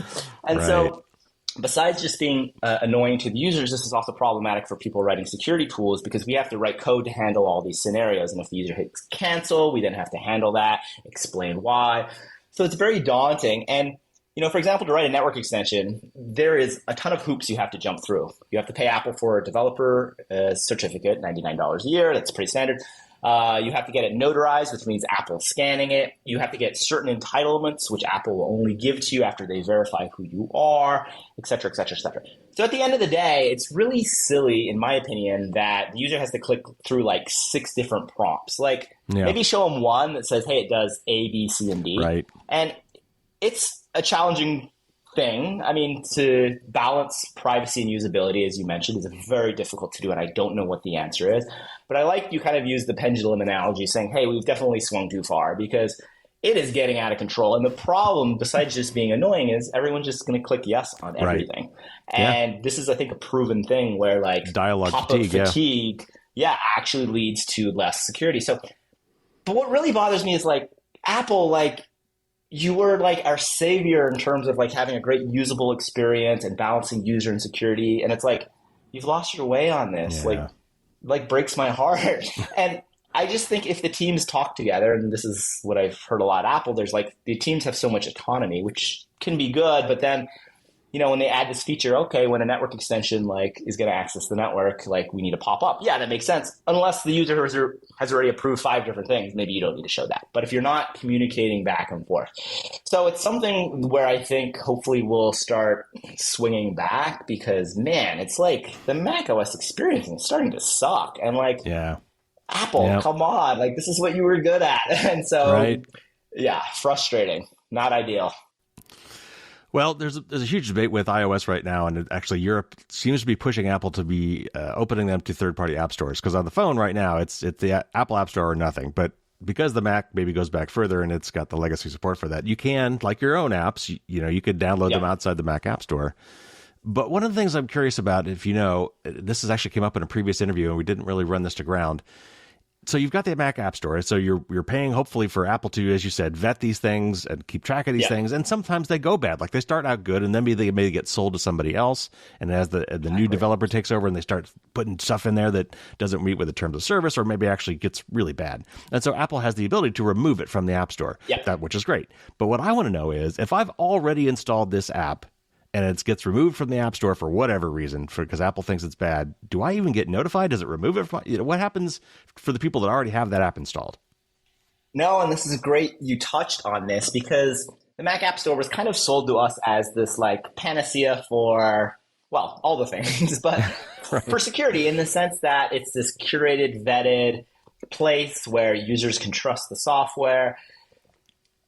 and so besides just being annoying to the users, this is also problematic for people writing security tools because we have to write code to handle all these scenarios. And if the user hits cancel, we then have to handle that, explain why. So it's very daunting. And you know, for example, to write a network extension, there is a ton of hoops you have to jump through. You have to pay Apple for a developer certificate, $99 a year. That's pretty standard. You have to get it notarized, which means Apple scanning it. You have to get certain entitlements, which Apple will only give to you after they verify who you are, et cetera, et cetera, et cetera. So at the end of the day, it's really silly, in my opinion, that the user has to click through like 6 different prompts. Like maybe show them one that says, hey, it does A, B, C, and D. Right. And it's a challenging thing. I mean, to balance privacy and usability, as you mentioned, is very difficult to do, and I don't know what the answer is. But I like you kind of use the pendulum analogy saying, hey, we've definitely swung too far because it is getting out of control. And the problem, besides just being annoying, is everyone's just going to click yes on everything. And this is, I think, a proven thing where like dialogue pop-up fatigue actually leads to less security. So, but what really bothers me is like Apple, like, you were like our savior in terms of like having a great usable experience and balancing user and security. And it's like, you've lost your way on this. Like breaks my heart. And I just think if the teams talk together, and this is what I've heard a lot at Apple, there's like the teams have so much autonomy, which can be good. But then, you know, when they add this feature, okay, when a network extension like is going to access the network, like we need a pop up. Yeah, that makes sense. Unless the user has already approved 5 different things, maybe you don't need to show that. But if you're not communicating back and forth. So it's something where I think hopefully we'll start swinging back because, man, it's like the macOS experience is starting to suck. And like, Apple, come on. Like, this is what you were good at. And so, frustrating. Not ideal. Well, there's a huge debate with iOS right now, and actually Europe seems to be pushing Apple to be opening them to third-party app stores. Because on the phone right now, it's the Apple App Store or nothing. But because the Mac maybe goes back further and it's got the legacy support for that, you can, like your own apps, you could download them outside the Mac App Store. But one of the things I'm curious about, if you know, this has actually came up in a previous interview, and we didn't really run this to ground. So you've got the Mac App Store. So you're paying hopefully for Apple to, as you said, vet these things and keep track of these things. And sometimes they go bad. Like they start out good, and then maybe they get sold to somebody else. And as the new developer takes over and they start putting stuff in there that doesn't meet with the terms of service, or maybe actually gets really bad. And so Apple has the ability to remove it from the App Store, which is great. But what I want to know is if I've already installed this app and it gets removed from the App Store for whatever reason, because Apple thinks it's bad, do I even get notified? Does it remove it from, what happens for the people that already have that app installed? No, and this is great you touched on this, because the Mac App Store was kind of sold to us as this like panacea for, well, all the things, but right. for security, in the sense that it's this curated, vetted place where users can trust the software.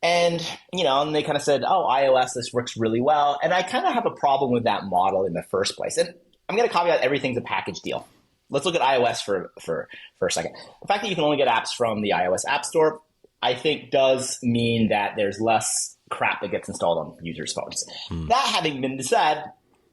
And, and they kind of said, oh, iOS, this works really well. And I kind of have a problem with that model in the first place. And I'm going to caveat everything's a package deal. Let's look at iOS for a second. The fact that you can only get apps from the iOS App Store, I think, does mean that there's less crap that gets installed on users' phones. That having been said,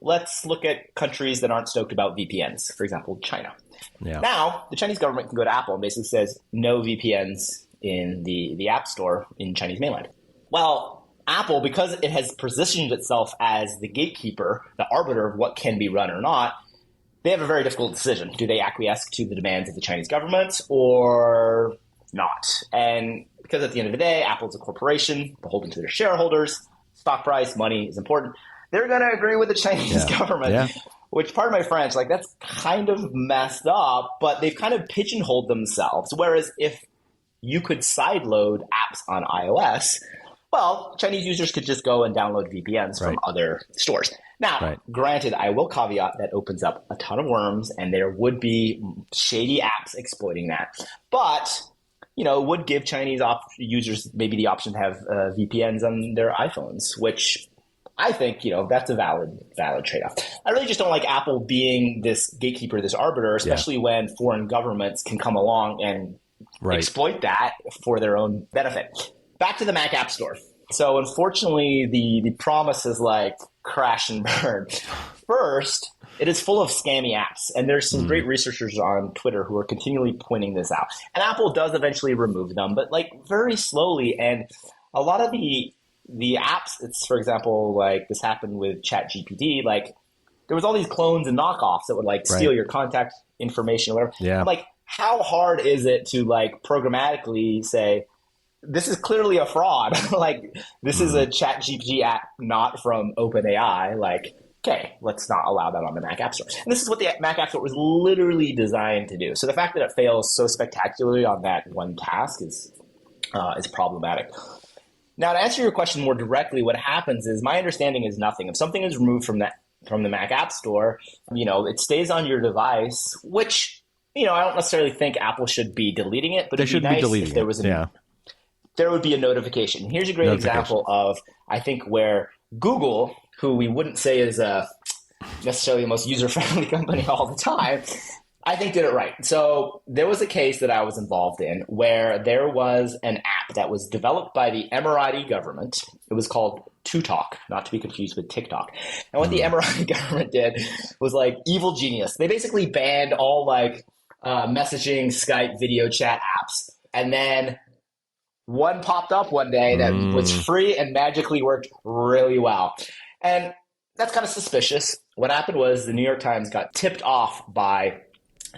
let's look at countries that aren't stoked about VPNs. For example, China. Yeah. Now, the Chinese government can go to Apple and basically says no VPNs in the App Store in Chinese mainland. Well, Apple, because it has positioned itself as the gatekeeper, the arbiter of what can be run or not, they have a very difficult decision. Do they acquiesce to the demands of the Chinese government or not? And because at the end of the day, Apple's a corporation beholden to their shareholders, stock price, money is important. They're going to agree with the Chinese government, which, pardon my French, like that's kind of messed up, but they've kind of pigeonholed themselves. Whereas if you could sideload apps on iOS, well, Chinese users could just go and download VPNs from other stores. Now, granted, I will caveat that opens up a ton of worms, and there would be shady apps exploiting that. But, it would give Chinese users maybe the option to have VPNs on their iPhones, which I think, that's a valid trade-off. I really just don't like Apple being this gatekeeper, this arbiter, especially when foreign governments can come along and exploit that for their own benefit. Back to the Mac App Store. So unfortunately, the promise is like crash and burn. First, it is full of scammy apps. And there's some great researchers on Twitter who are continually pointing this out. And Apple does eventually remove them, but like very slowly. And a lot of the apps, it's, for example, like this happened with ChatGPT, like there was all these clones and knockoffs that would like steal your contact information or whatever. Yeah. Like, how hard is it to like programmatically say, this is clearly a fraud. Like, this is a ChatGPT app, not from OpenAI. Like, okay, let's not allow that on the Mac App Store. And this is what the Mac App Store was literally designed to do. So the fact that it fails so spectacularly on that one task is problematic. Now, to answer your question more directly, what happens is, my understanding is nothing. If something is removed from the Mac App Store, it stays on your device, which, I don't necessarily think Apple should be deleting it, but it'd be nice if there was there would be a notification. Here's a great example of, I think, where Google, who we wouldn't say is necessarily the most user-friendly company all the time, I think did it right. So there was a case that I was involved in where there was an app that was developed by the Emirati government. It was called TuTalk, not to be confused with TikTok. And what the Emirati government did was like evil genius. They basically banned all like messaging, Skype, video chat apps. And then one popped up one day that was free and magically worked really well. And that's kind of suspicious. What happened was the New York Times got tipped off by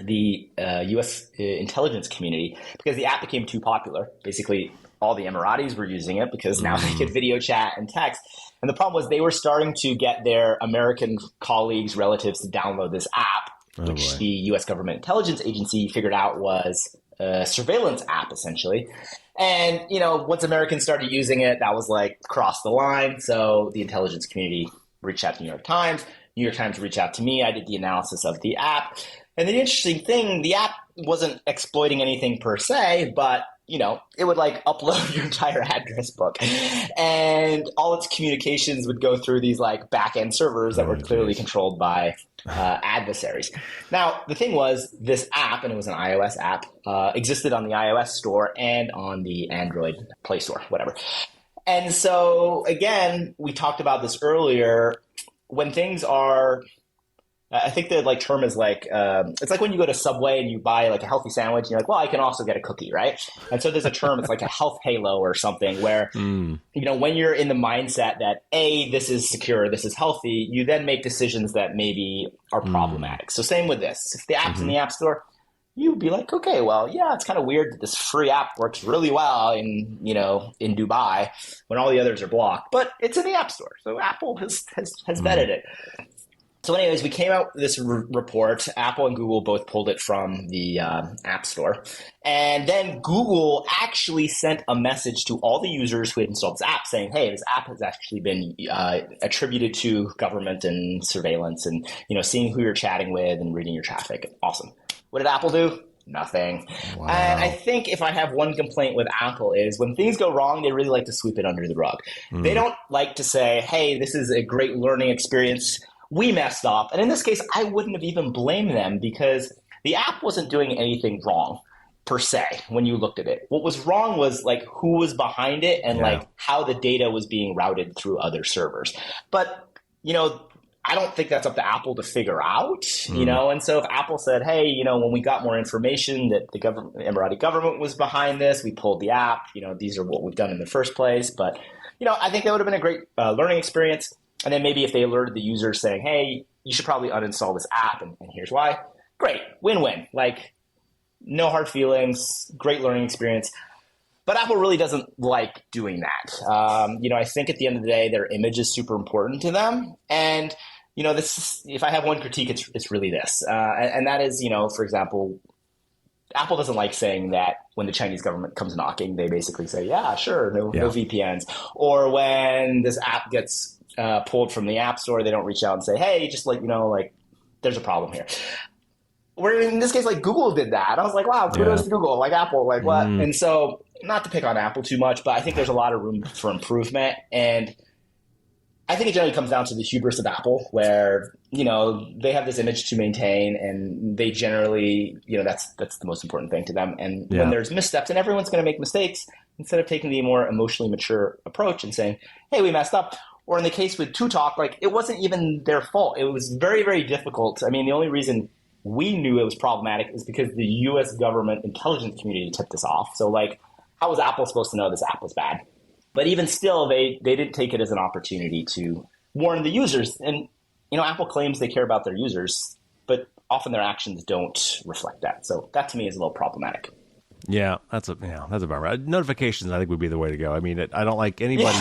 the U.S. intelligence community because the app became too popular. Basically, all the Emiratis were using it because now they could video chat and text. And the problem was they were starting to get their American colleagues, relatives to download this app, which the U.S. government intelligence agency figured out was a surveillance app, essentially. And, once Americans started using it, that was like crossed the line. So the intelligence community reached out to New York Times. New York Times reached out to me. I did the analysis of the app. And the interesting thing, the app wasn't exploiting anything per se, but, it would like upload your entire address book. And all its communications would go through these like back-end servers that were clearly controlled by adversaries. Now, the thing was, this app, and it was an iOS app, existed on the iOS store and on the Android Play Store, whatever. And so, again, we talked about this earlier, when things are, I think the like term is like, it's like when you go to Subway and you buy like a healthy sandwich and you're like, well, I can also get a cookie, right? And so there's a term, it's like a health halo or something where, when you're in the mindset that A, this is secure, this is healthy, you then make decisions that maybe are problematic. So same with this. If the app's in the App Store, you'd be like, okay, well, yeah, it's kind of weird that this free app works really well in Dubai when all the others are blocked, but it's in the App Store. So Apple has vetted it. So anyways, we came out with this report. Apple and Google both pulled it from the App Store. And then Google actually sent a message to all the users who had installed this app saying, hey, this app has actually been attributed to government and surveillance and, seeing who you're chatting with and reading your traffic. Awesome. What did Apple do? Nothing. Wow. And I think if I have one complaint with Apple is when things go wrong, they really like to sweep it under the rug. They don't like to say, hey, this is a great learning experience. We messed up. And in this case, I wouldn't have even blamed them because the app wasn't doing anything wrong per se when you looked at it. What was wrong was like who was behind it and like how the data was being routed through other servers. But, I don't think that's up to Apple to figure out, and so if Apple said, hey, when we got more information that the Emirati government was behind this, we pulled the app, these are what we've done in the first place. But, I think that would have been a great learning experience. And then maybe if they alerted the users saying, hey, you should probably uninstall this app, and here's why. Great. Win-win. Like, no hard feelings, great learning experience. But Apple really doesn't like doing that. I think at the end of the day, their image is super important to them. And, if I have one critique, it's really this. And that is, for example, Apple doesn't like saying that when the Chinese government comes knocking, they basically say, yeah, sure, no VPNs. Or when this app gets pulled from the App Store, they don't reach out and say, hey, just there's a problem here. Where in this case, Google did that. I was like, wow, kudos to Google, Apple, what? And so not to pick on Apple too much, but I think there's a lot of room for improvement. And I think it generally comes down to the hubris of Apple where, they have this image to maintain and they generally, that's the most important thing to them. And when there's missteps and everyone's going to make mistakes, instead of taking the more emotionally mature approach and saying, hey, we messed up. Or in the case with TwoTalk, it wasn't even their fault. It was very, very difficult. I mean, the only reason we knew it was problematic is because the U.S. government intelligence community tipped us off. So, how was Apple supposed to know this app was bad? But even still, they didn't take it as an opportunity to warn the users. And, Apple claims they care about their users, but often their actions don't reflect that. So that to me is a little problematic. Yeah, that's a bummer. Notifications, I think, would be the way to go. I mean, I don't like anybody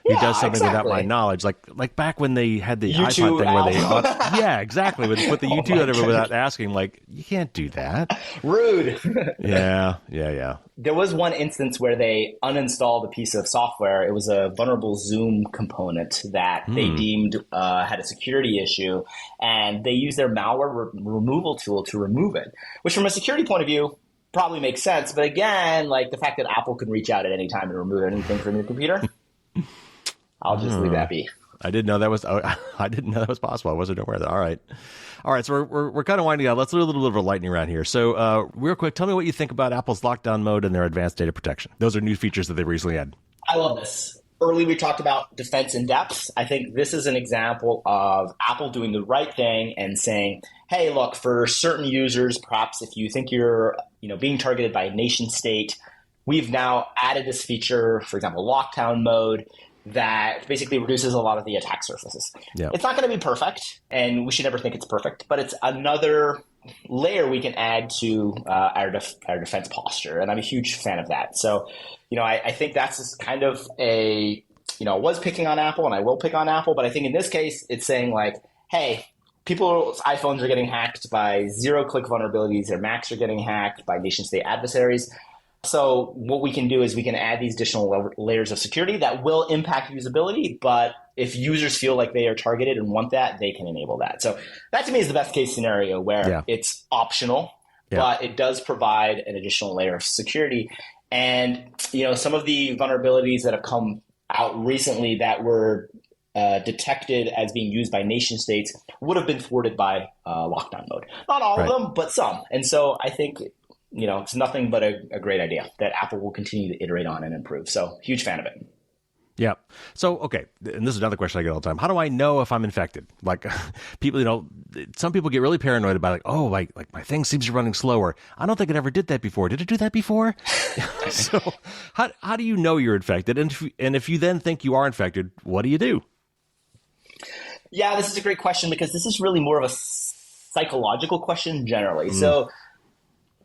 who does something without my knowledge. Like back when they had the iPod thing where they, exactly, with the YouTube editor without asking. You can't do that. Rude. Yeah. There was one instance where they uninstalled a piece of software. It was a vulnerable Zoom component that they deemed had a security issue, and they used their malware removal tool to remove it. Which, from a security point of view, probably makes sense. But again, the fact that Apple can reach out at any time and remove anything from your computer, I'll just leave that be. I didn't know that was possible. I wasn't aware of that. All right. So we're kind of winding down. Let's do a little bit of a lightning round here. So real quick, tell me what you think about Apple's lockdown mode and their advanced data protection. Those are new features that they recently had. I love this. Early, we talked about defense in depth. I think this is an example of Apple doing the right thing and saying, hey, look, for certain users, perhaps if you think you're being targeted by a nation state, we've now added this feature, for example, lockdown mode, that basically reduces a lot of the attack surfaces. Yep. It's not going to be perfect, and we should never think it's perfect, but it's another layer we can add to our defense posture, and I'm a huge fan of that. So, I think that's just kind of I was picking on Apple, and I will pick on Apple, but I think in this case, it's saying hey, people's iPhones are getting hacked by zero-click vulnerabilities. Their Macs are getting hacked by nation-state adversaries. So what we can do is we can add these additional layers of security that will impact usability, but if users feel like they are targeted and want that, they can enable that. So that to me is the best case scenario where it's optional, but it does provide an additional layer of security. And, some of the vulnerabilities that have come out recently that were detected as being used by nation states would have been thwarted by lockdown mode. Not all of them, but some. And so I think it's nothing but a great idea that Apple will continue to iterate on and improve. So huge fan of it. Yeah. So, okay. And this is another question I get all the time. How do I know if I'm infected? People, some people get really paranoid about my thing seems to be running slower. I don't think it ever did that before. Did it do that before? So how do you know you're infected? And if you then think you are infected, what do you do? Yeah, this is a great question because this is really more of a psychological question generally. So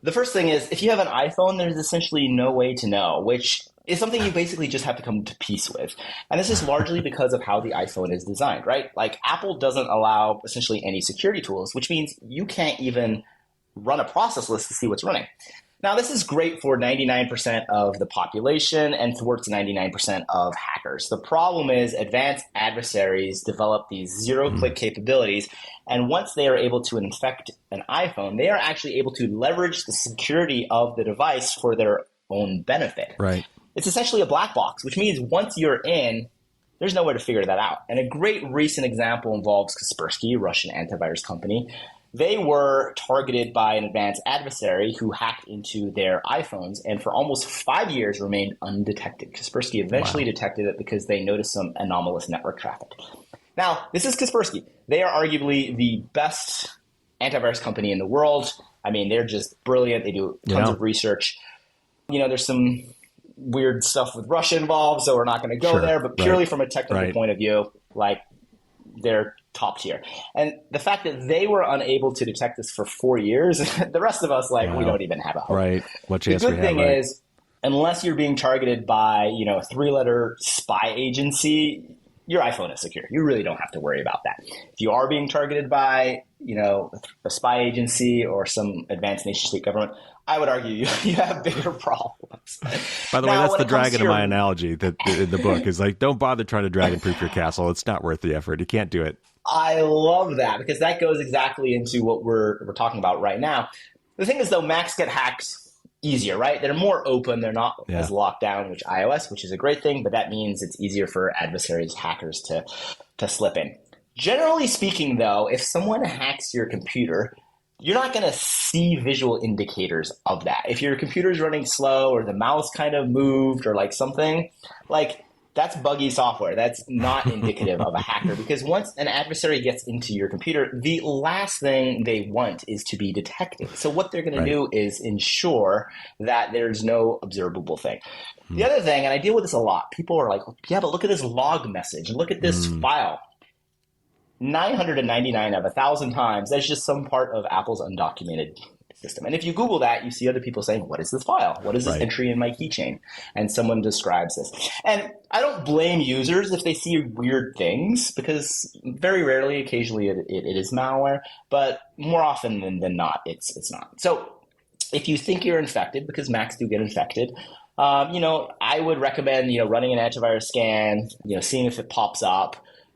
The first thing is, if you have an iPhone, there's essentially no way to know, which is something you basically just have to come to peace with. And this is largely because of how the iPhone is designed, right? Like Apple doesn't allow essentially any security tools, which means you can't even run a process list to see what's running. Now, this is great for 99% of the population and thwarts 99% of hackers. The problem is advanced adversaries develop these zero-click capabilities, and once they are able to infect an iPhone, they are actually able to leverage the security of the device for their own benefit. Right. It's essentially a black box, which means once you're in, there's no way to figure that out. And a great recent example involves Kaspersky, a Russian antivirus company. They were targeted by an advanced adversary who hacked into their iPhones and for almost 5 years remained undetected. Kaspersky eventually detected it because they noticed some anomalous network traffic. Now, this is Kaspersky. They are arguably the best antivirus company in the world. I mean, they're just brilliant. They do tons of research. You know, there's some weird stuff with Russia involved, so we're not going to go there. But purely from a technical point of view, like, they're top tier. And the fact that they were unable to detect this for 4 years, the rest of us, like, we don't even have a hope. Right. What chance the we good have, thing is, unless you're being targeted by, you know, a 3-letter spy agency, your iPhone is secure. You really don't have to worry about that. If you are being targeted by, you know, a spy agency or some advanced nation-state government, I would argue you have bigger problems. By the way, that's the dragon in my analogy that in the book is like, don't bother trying to dragon-proof your castle. It's not worth the effort. You can't do it. I love that because that goes exactly into what we're talking about right now. The thing is, though, Macs get hacked easier, right? They're more open. They're not as locked down, which iOS, which is a great thing, but that means it's easier for adversaries, hackers to slip in. Generally speaking, though, if someone hacks your computer, you're not going to see visual indicators of that. If your computer's running slow or the mouse kind of moved or like something, like that's buggy software. That's not indicative of a hacker because once an adversary gets into your computer, the last thing they want is to be detected. So what they're going to do is ensure that there's no observable thing. The other thing, and I deal with this a lot, people are like, yeah, but look at this log message and look at this file. 999 of 1,000 times, that's just some part of Apple's undocumented system. And if you Google that, you see other people saying, what is this file? What is this entry in my keychain? And someone describes this. And I don't blame users if they see weird things, because very rarely, occasionally it is malware, but more often than not, it's not. So if you think you're infected, because Macs do get infected, you know, I would recommend, you know, running an antivirus scan, you know, seeing if it pops up.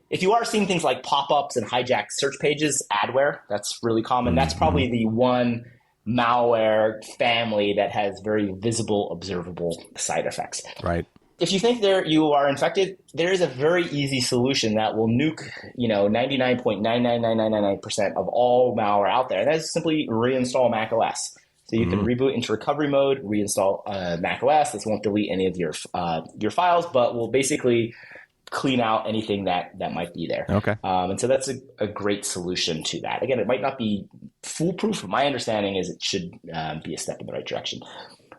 If you are seeing things like pop-ups and hijacked search pages, adware, that's really common. That's probably the one malware family that has very visible, observable side effects. Right. If you think you are infected, there is a very easy solution that will nuke, you know, 99.99999% of all malware out there. And that is simply reinstall macOS. So you can reboot into recovery mode, reinstall macOS. This won't delete any of your files, but will basically clean out anything that might be there. Okay. And so that's a great solution to that. Again, it might not be foolproof, but my understanding is it should be a step in the right direction.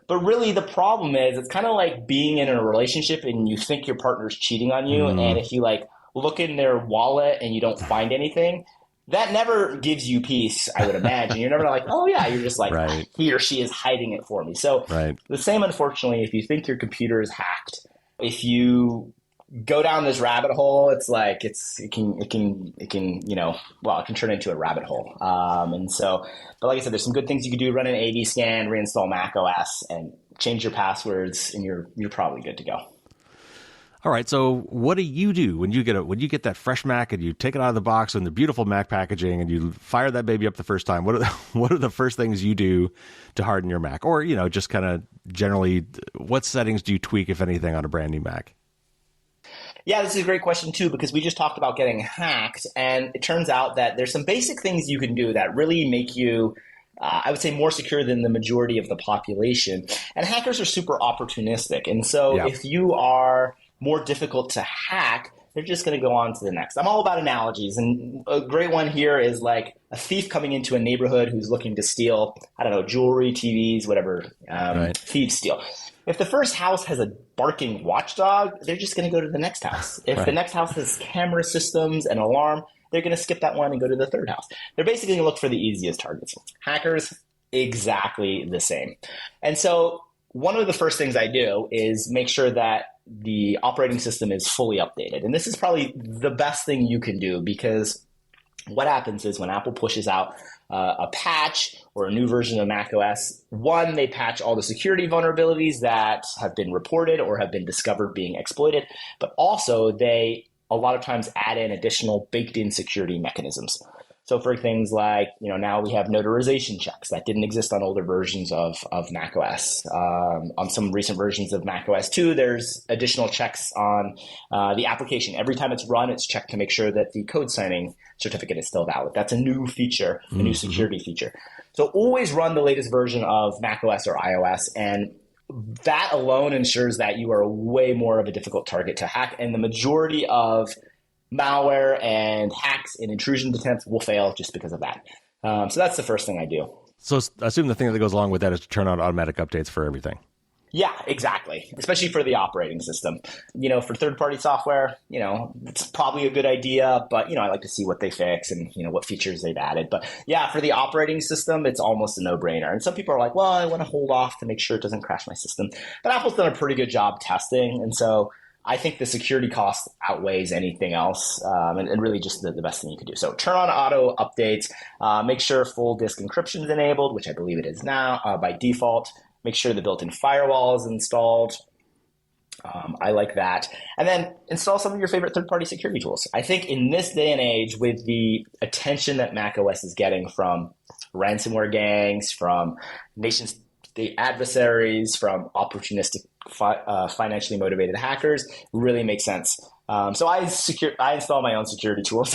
But really the problem is it's kind of like being in a relationship and you think your partner's cheating on you. And if you like look in their wallet and you don't find anything, that never gives you peace, I would imagine. You're never like, oh yeah, you're just like, he or she is hiding it for me. So the same, unfortunately, if you think your computer is hacked, if you go down this rabbit hole, it's like it can you know, well, it can turn into a rabbit hole. And so, but like I said, there's some good things you can do: run an AD scan, reinstall macOS, and change your passwords, and you're probably good to go. All right. So, what do you do when you get that fresh Mac and you take it out of the box and the beautiful Mac packaging and you fire that baby up the first time? What are the first things you do to harden your Mac, or you know, just kind of generally, what settings do you tweak, if anything, on a brand new Mac? Yeah, this is a great question too, because we just talked about getting hacked, and it turns out that there's some basic things you can do that really make you, I would say, more secure than the majority of the population. And hackers are super opportunistic. And so if you are more difficult to hack, they're just going to go on to the next. I'm all about analogies. And a great one here is like a thief coming into a neighborhood who's looking to steal, I don't know, jewelry, TVs, whatever thieves steal. If the first house has a barking watchdog, they're just going to go to the next house. If the next house has camera systems and alarm, they're going to skip that one and go to the third house. They're basically going to look for the easiest targets. Hackers, exactly the same. And so one of the first things I do is make sure that the operating system is fully updated. And this is probably the best thing you can do, because what happens is when Apple pushes out a patch or a new version of macOS, one, they patch all the security vulnerabilities that have been reported or have been discovered being exploited, but also they a lot of times add in additional baked-in security mechanisms. So for things like, now we have notarization checks that didn't exist on older versions of macOS. On some recent versions of macOS 2, there's additional checks on the application. Every time it's run, it's checked to make sure that the code signing certificate is still valid. That's a new feature, a new security feature. So always run the latest version of macOS or iOS, and that alone ensures that you are way more of a difficult target to hack. And the majority of malware and hacks and intrusion attempts will fail just because of that. So that's the first thing I do. So I assume the thing that goes along with that is to turn on automatic updates for everything. Yeah, exactly. Especially for the operating system. For third-party software, it's probably a good idea, but, I like to see what they fix and, what features they've added. But yeah, for the operating system, it's almost a no-brainer. And some people are like, well, I want to hold off to make sure it doesn't crash my system. But Apple's done a pretty good job testing. And so I think the security cost outweighs anything else, and really just the best thing you can do. So turn on auto updates, make sure full disk encryption is enabled, which I believe it is now by default. Make sure the built-in firewall is installed. I like that. And then install some of your favorite third-party security tools. I think in this day and age, with the attention that macOS is getting from ransomware gangs, from nation-state adversaries, from opportunistic financially motivated hackers, really makes sense. So I install my own security tools.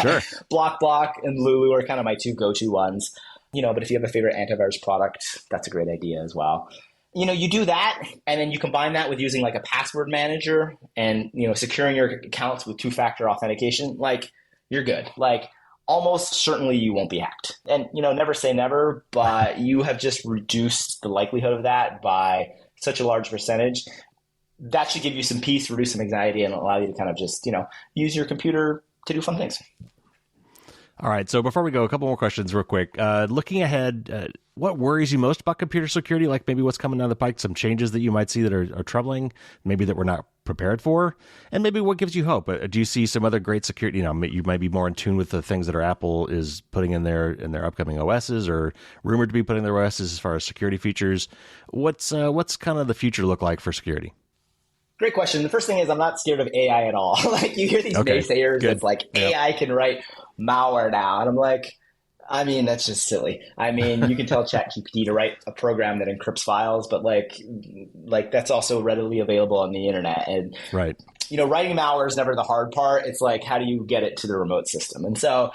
Sure. Block and Lulu are kind of my two go-to ones. But if you have a favorite antivirus product, that's a great idea as well. You do that, and then you combine that with using like a password manager and, securing your accounts with two-factor authentication, like you're good. Like almost certainly you won't be hacked. And, never say never, but you have just reduced the likelihood of that by such a large percentage. That should give you some peace, reduce some anxiety, and allow you to kind of just, use your computer to do fun things. All right. So before we go, a couple more questions real quick. Looking ahead, what worries you most about computer security? Like maybe what's coming down the pike, some changes that you might see that are troubling, maybe that we're not prepared for, and maybe what gives you hope? Do you see some other great security? You might be more in tune with the things that Apple is putting in their upcoming OSs or rumored to be putting in their OSs as far as security features. What's kind of the future look like for security? Great question. The first thing is I'm not scared of AI at all. Like you hear these naysayers that's like AI can write malware now. And I'm like, that's just silly. You can tell ChatGPT to write a program that encrypts files, but like that's also readily available on the internet. And right. Writing malware is never the hard part. It's like, how do you get it to the remote system? And so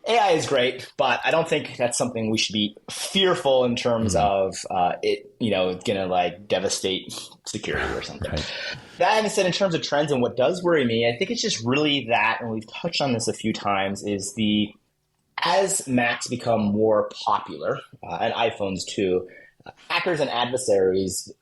AI is great, but I don't think that's something we should be fearful in terms of it, it's going to like devastate security or something. Right. That being said, in terms of trends and what does worry me, I think it's just really that, and we've touched on this a few times, is as Macs become more popular, and iPhones too, hackers and adversaries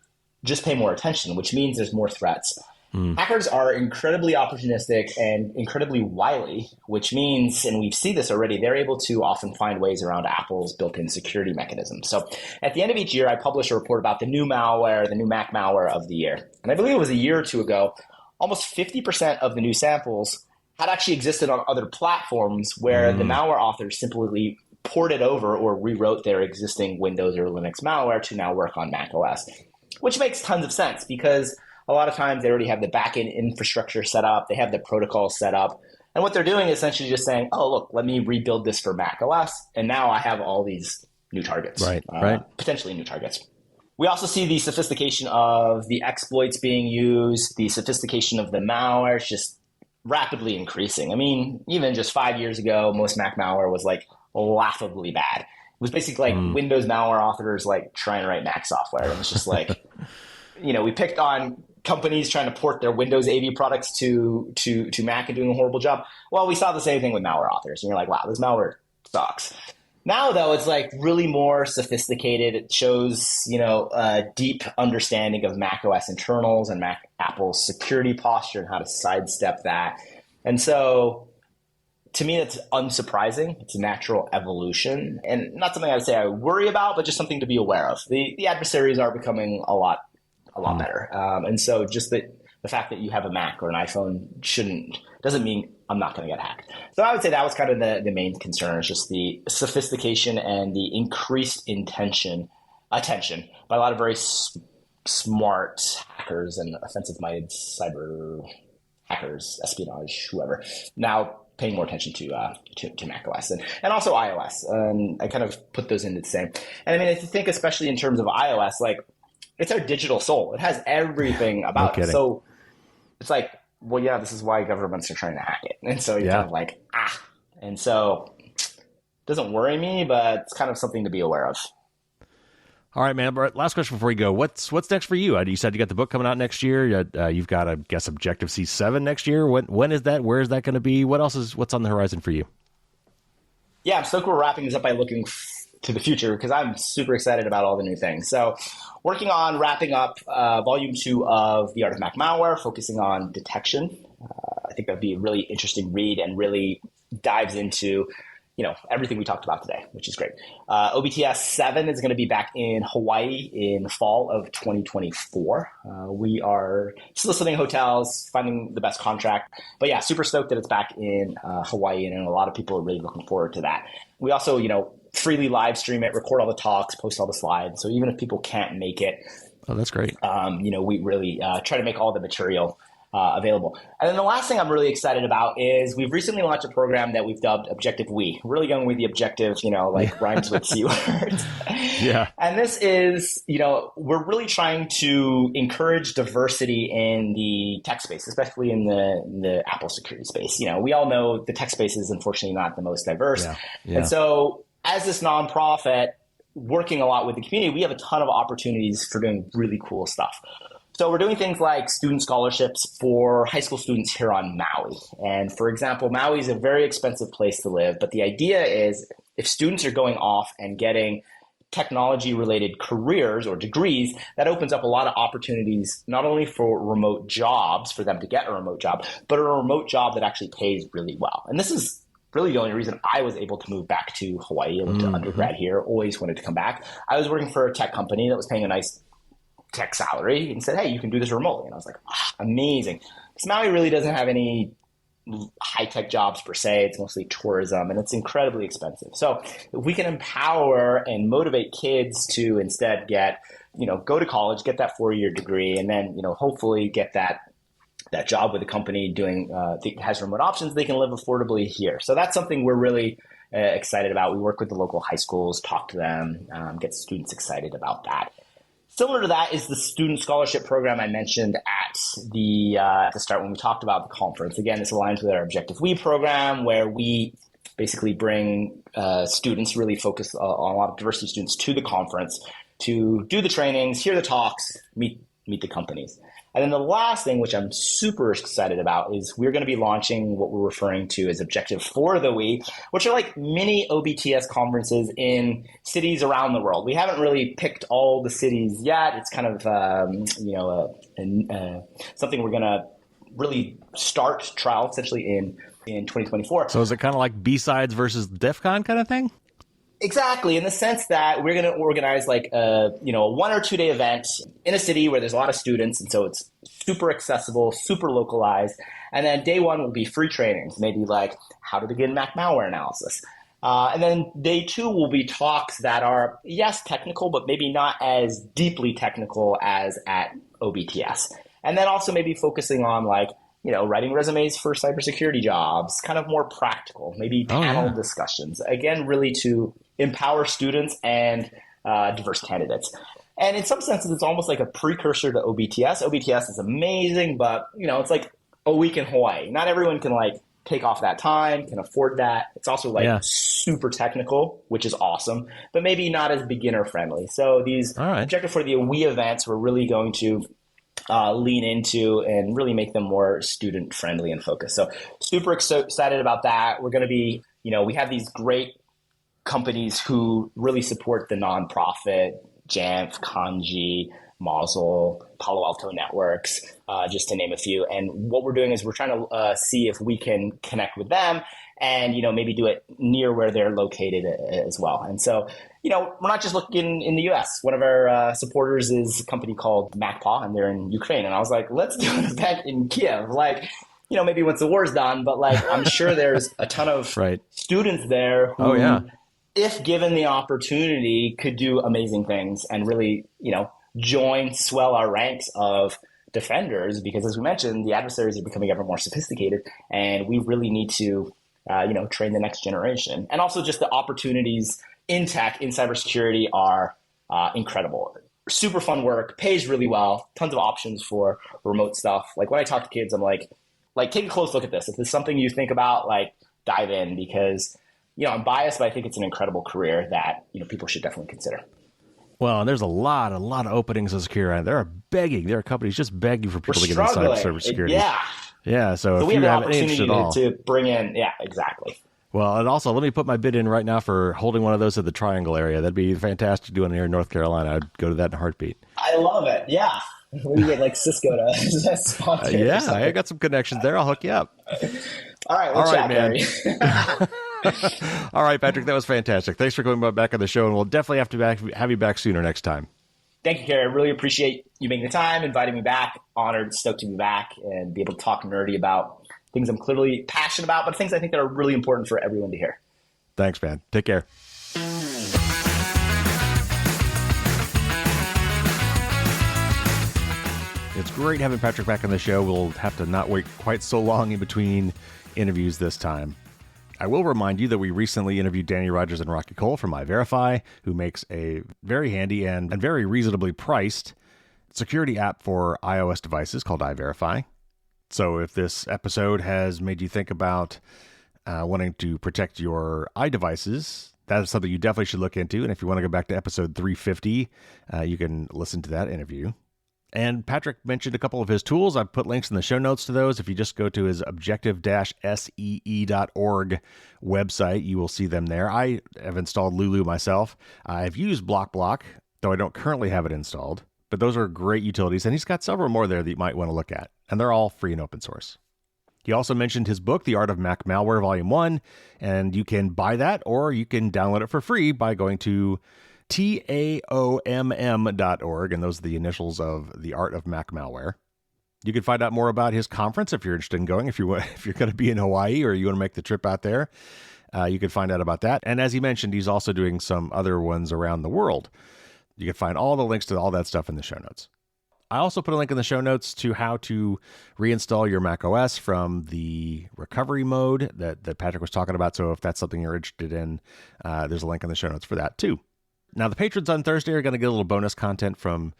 just pay more attention, which means there's more threats. Hackers are incredibly opportunistic and incredibly wily, which means, and we see this already, they're able to often find ways around Apple's built-in security mechanisms. So at the end of each year, I publish a report about the new malware, the new Mac malware of the year. And I believe it was a year or two ago, almost 50% of the new samples had actually existed on other platforms where the malware authors simply ported over or rewrote their existing Windows or Linux malware to now work on macOS, which makes tons of sense because a lot of times they already have the backend infrastructure set up. They have the protocol set up. And what they're doing is essentially just saying, oh, look, let me rebuild this for Mac OS. And now I have all these new targets, right. Potentially new targets. We also see the sophistication of the exploits being used, the sophistication of the malware is just rapidly increasing. Even just 5 years ago, most Mac malware was like laughably bad. It was basically like Windows malware authors like trying to write Mac software. It was just like, we picked on companies trying to port their Windows AV products to Mac and doing a horrible job. Well, we saw the same thing with malware authors. And you're like, wow, this malware sucks. Now, though, it's like really more sophisticated. It shows, a deep understanding of Mac OS internals and Apple's security posture and how to sidestep that. And so to me, that's unsurprising. It's a natural evolution, and not something I would say I worry about, but just something to be aware of. The adversaries are becoming a lot better, and so just the fact that you have a Mac or an iPhone doesn't mean I'm not going to get hacked. So I would say that was kind of the main concern, is just the sophistication and the increased attention by a lot of very smart hackers and offensive-minded cyber hackers, espionage, whoever, now paying more attention to macOS and also iOS. I kind of put those into the same. And I mean, I think especially in terms of iOS, like, it's our digital soul. It has everything about it. So it's like, well, yeah, this is why governments are trying to hack it. And so you're kind of like, And so it doesn't worry me, but it's kind of something to be aware of. All right, man. Last question before we go. What's next for you? You said you got the book coming out next year. You've got, I guess, Objective C7 next year. When is that? Where is that going to be? What's on the horizon for you? Yeah, I'm stoked we're wrapping this up by looking to the future, because I'm super excited about all the new things. So working on wrapping up volume 2 of The Art of Mac Malware, focusing on detection. I think that'd be a really interesting read and really dives into everything we talked about today, which is great. OBTS 7 is going to be back in Hawaii in fall of 2024. We are soliciting hotels, finding the best contract. But yeah, super stoked that it's back in Hawaii, and a lot of people are really looking forward to that. We also, freely live stream it, record all the talks, post all the slides. So even if people can't make it, oh, that's great. We really try to make all the material available. And then the last thing I'm really excited about is we've recently launched a program that we've dubbed Objective We. We're really going with the objective, rhymes with C words. Yeah. And this is, we're really trying to encourage diversity in the tech space, especially in the Apple security space. We all know the tech space is unfortunately not the most diverse. Yeah. And so as this nonprofit working a lot with the community, we have a ton of opportunities for doing really cool stuff. So we're doing things like student scholarships for high school students here on Maui. And for example, Maui is a very expensive place to live. But the idea is if students are going off and getting technology-related careers or degrees, that opens up a lot of opportunities, not only for remote jobs, for them to get a remote job, but a remote job that actually pays really well. And this is really the only reason I was able to move back to Hawaii. I went to undergrad here, always wanted to come back. I was working for a tech company that was paying a nice tech salary and said, hey, you can do this remotely. And I was like, amazing. Because Maui really doesn't have any high-tech jobs per se. It's mostly tourism, and it's incredibly expensive. So if we can empower and motivate kids to instead go to college, get that 4-year degree, and then, hopefully get that job with a company doing that has remote options, they can live affordably here. So that's something we're really excited about. We work with the local high schools, talk to them, get students excited about that. Similar to that is the student scholarship program I mentioned at the start when we talked about the conference. Again, this aligns with our Objective We program, where we basically bring students, really focus on a lot of diversity students, to the conference to do the trainings, hear the talks, meet the companies. And then the last thing, which I'm super excited about, is we're going to be launching what we're referring to as Objective for the We, which are like mini OBTS conferences in cities around the world. We haven't really picked all the cities yet. It's kind of, something we're going to really start trial essentially in 2024. So is it kind of like B-Sides versus DEF CON kind of thing? Exactly, in the sense that we're going to organize like a 1 or 2 day event in a city where there's a lot of students, and so it's super accessible, super localized. And then day 1 will be free trainings, maybe like how to begin Mac malware analysis. And then day 2 will be talks that are, yes, technical, but maybe not as deeply technical as at OBTS. And then also maybe focusing on like, writing resumes for cybersecurity jobs, kind of more practical, maybe panel discussions, again, really to empower students and diverse candidates. And in some senses, it's almost like a precursor to OBTS. OBTS is amazing, but, it's like a week in Hawaii. Not everyone can like take off that time, can afford that. It's also like super technical, which is awesome, but maybe not as beginner friendly. So these Objective for the We events, we're really going to lean into and really make them more student friendly and focused. So super excited about that. We're going to be, we have these great companies who really support the nonprofit, Jamf, Kanji, Mosul, Palo Alto networks, just to name a few. And what we're doing is we're trying to see if we can connect with them and, maybe do it near where they're located as well. And so, we're not just looking in the US. One of our supporters is a company called MacPaw, and they're in Ukraine. And I was like, let's do an event in Kiev. Maybe once the war's done, but I'm sure there's a ton of students there who, if given the opportunity, could do amazing things and really, swell our ranks of defenders, because as we mentioned, the adversaries are becoming ever more sophisticated, and we really need to, train the next generation. And also just the opportunities in tech, in cybersecurity are incredible. Super fun work, pays really well, tons of options for remote stuff. When I talk to kids, I'm like, take a close look at this. If there's something you think about, dive in, because, I'm biased, but I think it's an incredible career that, people should definitely consider. Well, and there's a lot of openings in security. There are companies just begging for people to get into cybersecurity. Yeah. So if we you have have an an interest opportunity at all, to bring in, exactly. Well, and also let me put my bid in right now for holding one of those at the Triangle area. That'd be fantastic doing it here in North Carolina. I'd go to that in a heartbeat. I love it. Yeah. We get Cisco to sponsor. Yeah, I got some connections there. I'll hook you up. All right, we'll chat, man. Gary. All right, Patrick, that was fantastic. Thanks for coming back on the show, and we'll definitely have to have you back sooner next time. Thank you, Gary. I really appreciate you making the time, inviting me back. Honored, stoked to be back and be able to talk nerdy about things I'm clearly passionate about, but things I think that are really important for everyone to hear. Thanks, man. Take care. It's great having Patrick back on the show. We'll have to not wait quite so long in between interviews this time. I will remind you that we recently interviewed Danny Rogers and Rocky Cole from iVerify, who makes a very handy and very reasonably priced security app for iOS devices called iVerify. So if this episode has made you think about wanting to protect your iDevices, that is something you definitely should look into. And if you want to go back to episode 350, you can listen to that interview. And Patrick mentioned a couple of his tools. I've put links in the show notes to those. If you just go to his objective-see.org website, you will see them there. I have installed Lulu myself. I've used BlockBlock, though I don't currently have it installed. But those are great utilities, and he's got several more there that you might want to look at. And they're all free and open source. He also mentioned his book, The Art of Mac Malware, Volume 1, and you can buy that or you can download it for free by going to TAOMM.org, and those are the initials of The Art of Mac Malware. You can find out more about his conference if you're interested in going, if you're going to be in Hawaii or you want to make the trip out there. You can find out about that. And as he mentioned, he's also doing some other ones around the world. You can find all the links to all that stuff in the show notes. I also put a link in the show notes to how to reinstall your macOS from the recovery mode that Patrick was talking about. So if that's something you're interested in, there's a link in the show notes for that too. Now, the patrons on Thursday are going to get a little bonus content from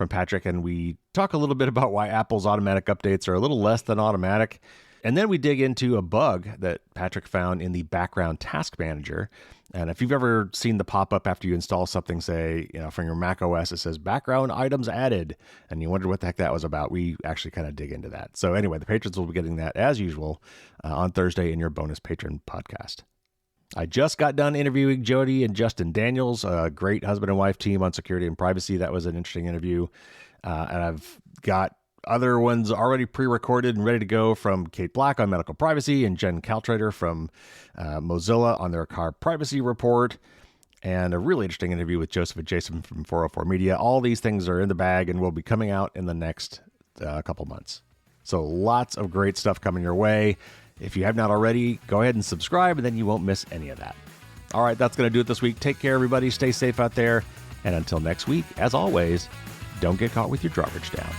Patrick, and we talk a little bit about why Apple's automatic updates are a little less than automatic. And then we dig into a bug that Patrick found in the background task manager. And if you've ever seen the pop-up after you install something, say, from your Mac OS, it says background items added, and you wonder what the heck that was about, we actually kind of dig into that. So anyway, the patrons will be getting that as usual on Thursday in your bonus patron podcast. I just got done interviewing Jody and Justin Daniels, a great husband and wife team on security and privacy. That was an interesting interview. And I've got other ones already pre-recorded and ready to go from Kate Black on medical privacy and Jen Caltrader from Mozilla on their car privacy report, and a really interesting interview with Joseph and Jason from 404 Media. All these things are in the bag and will be coming out in the next couple months. So lots of great stuff coming your way. If you have not already, go ahead and subscribe, and then you won't miss any of that. All right, that's going to do it this week. Take care, everybody. Stay safe out there. And until next week, as always, don't get caught with your drawbridge down.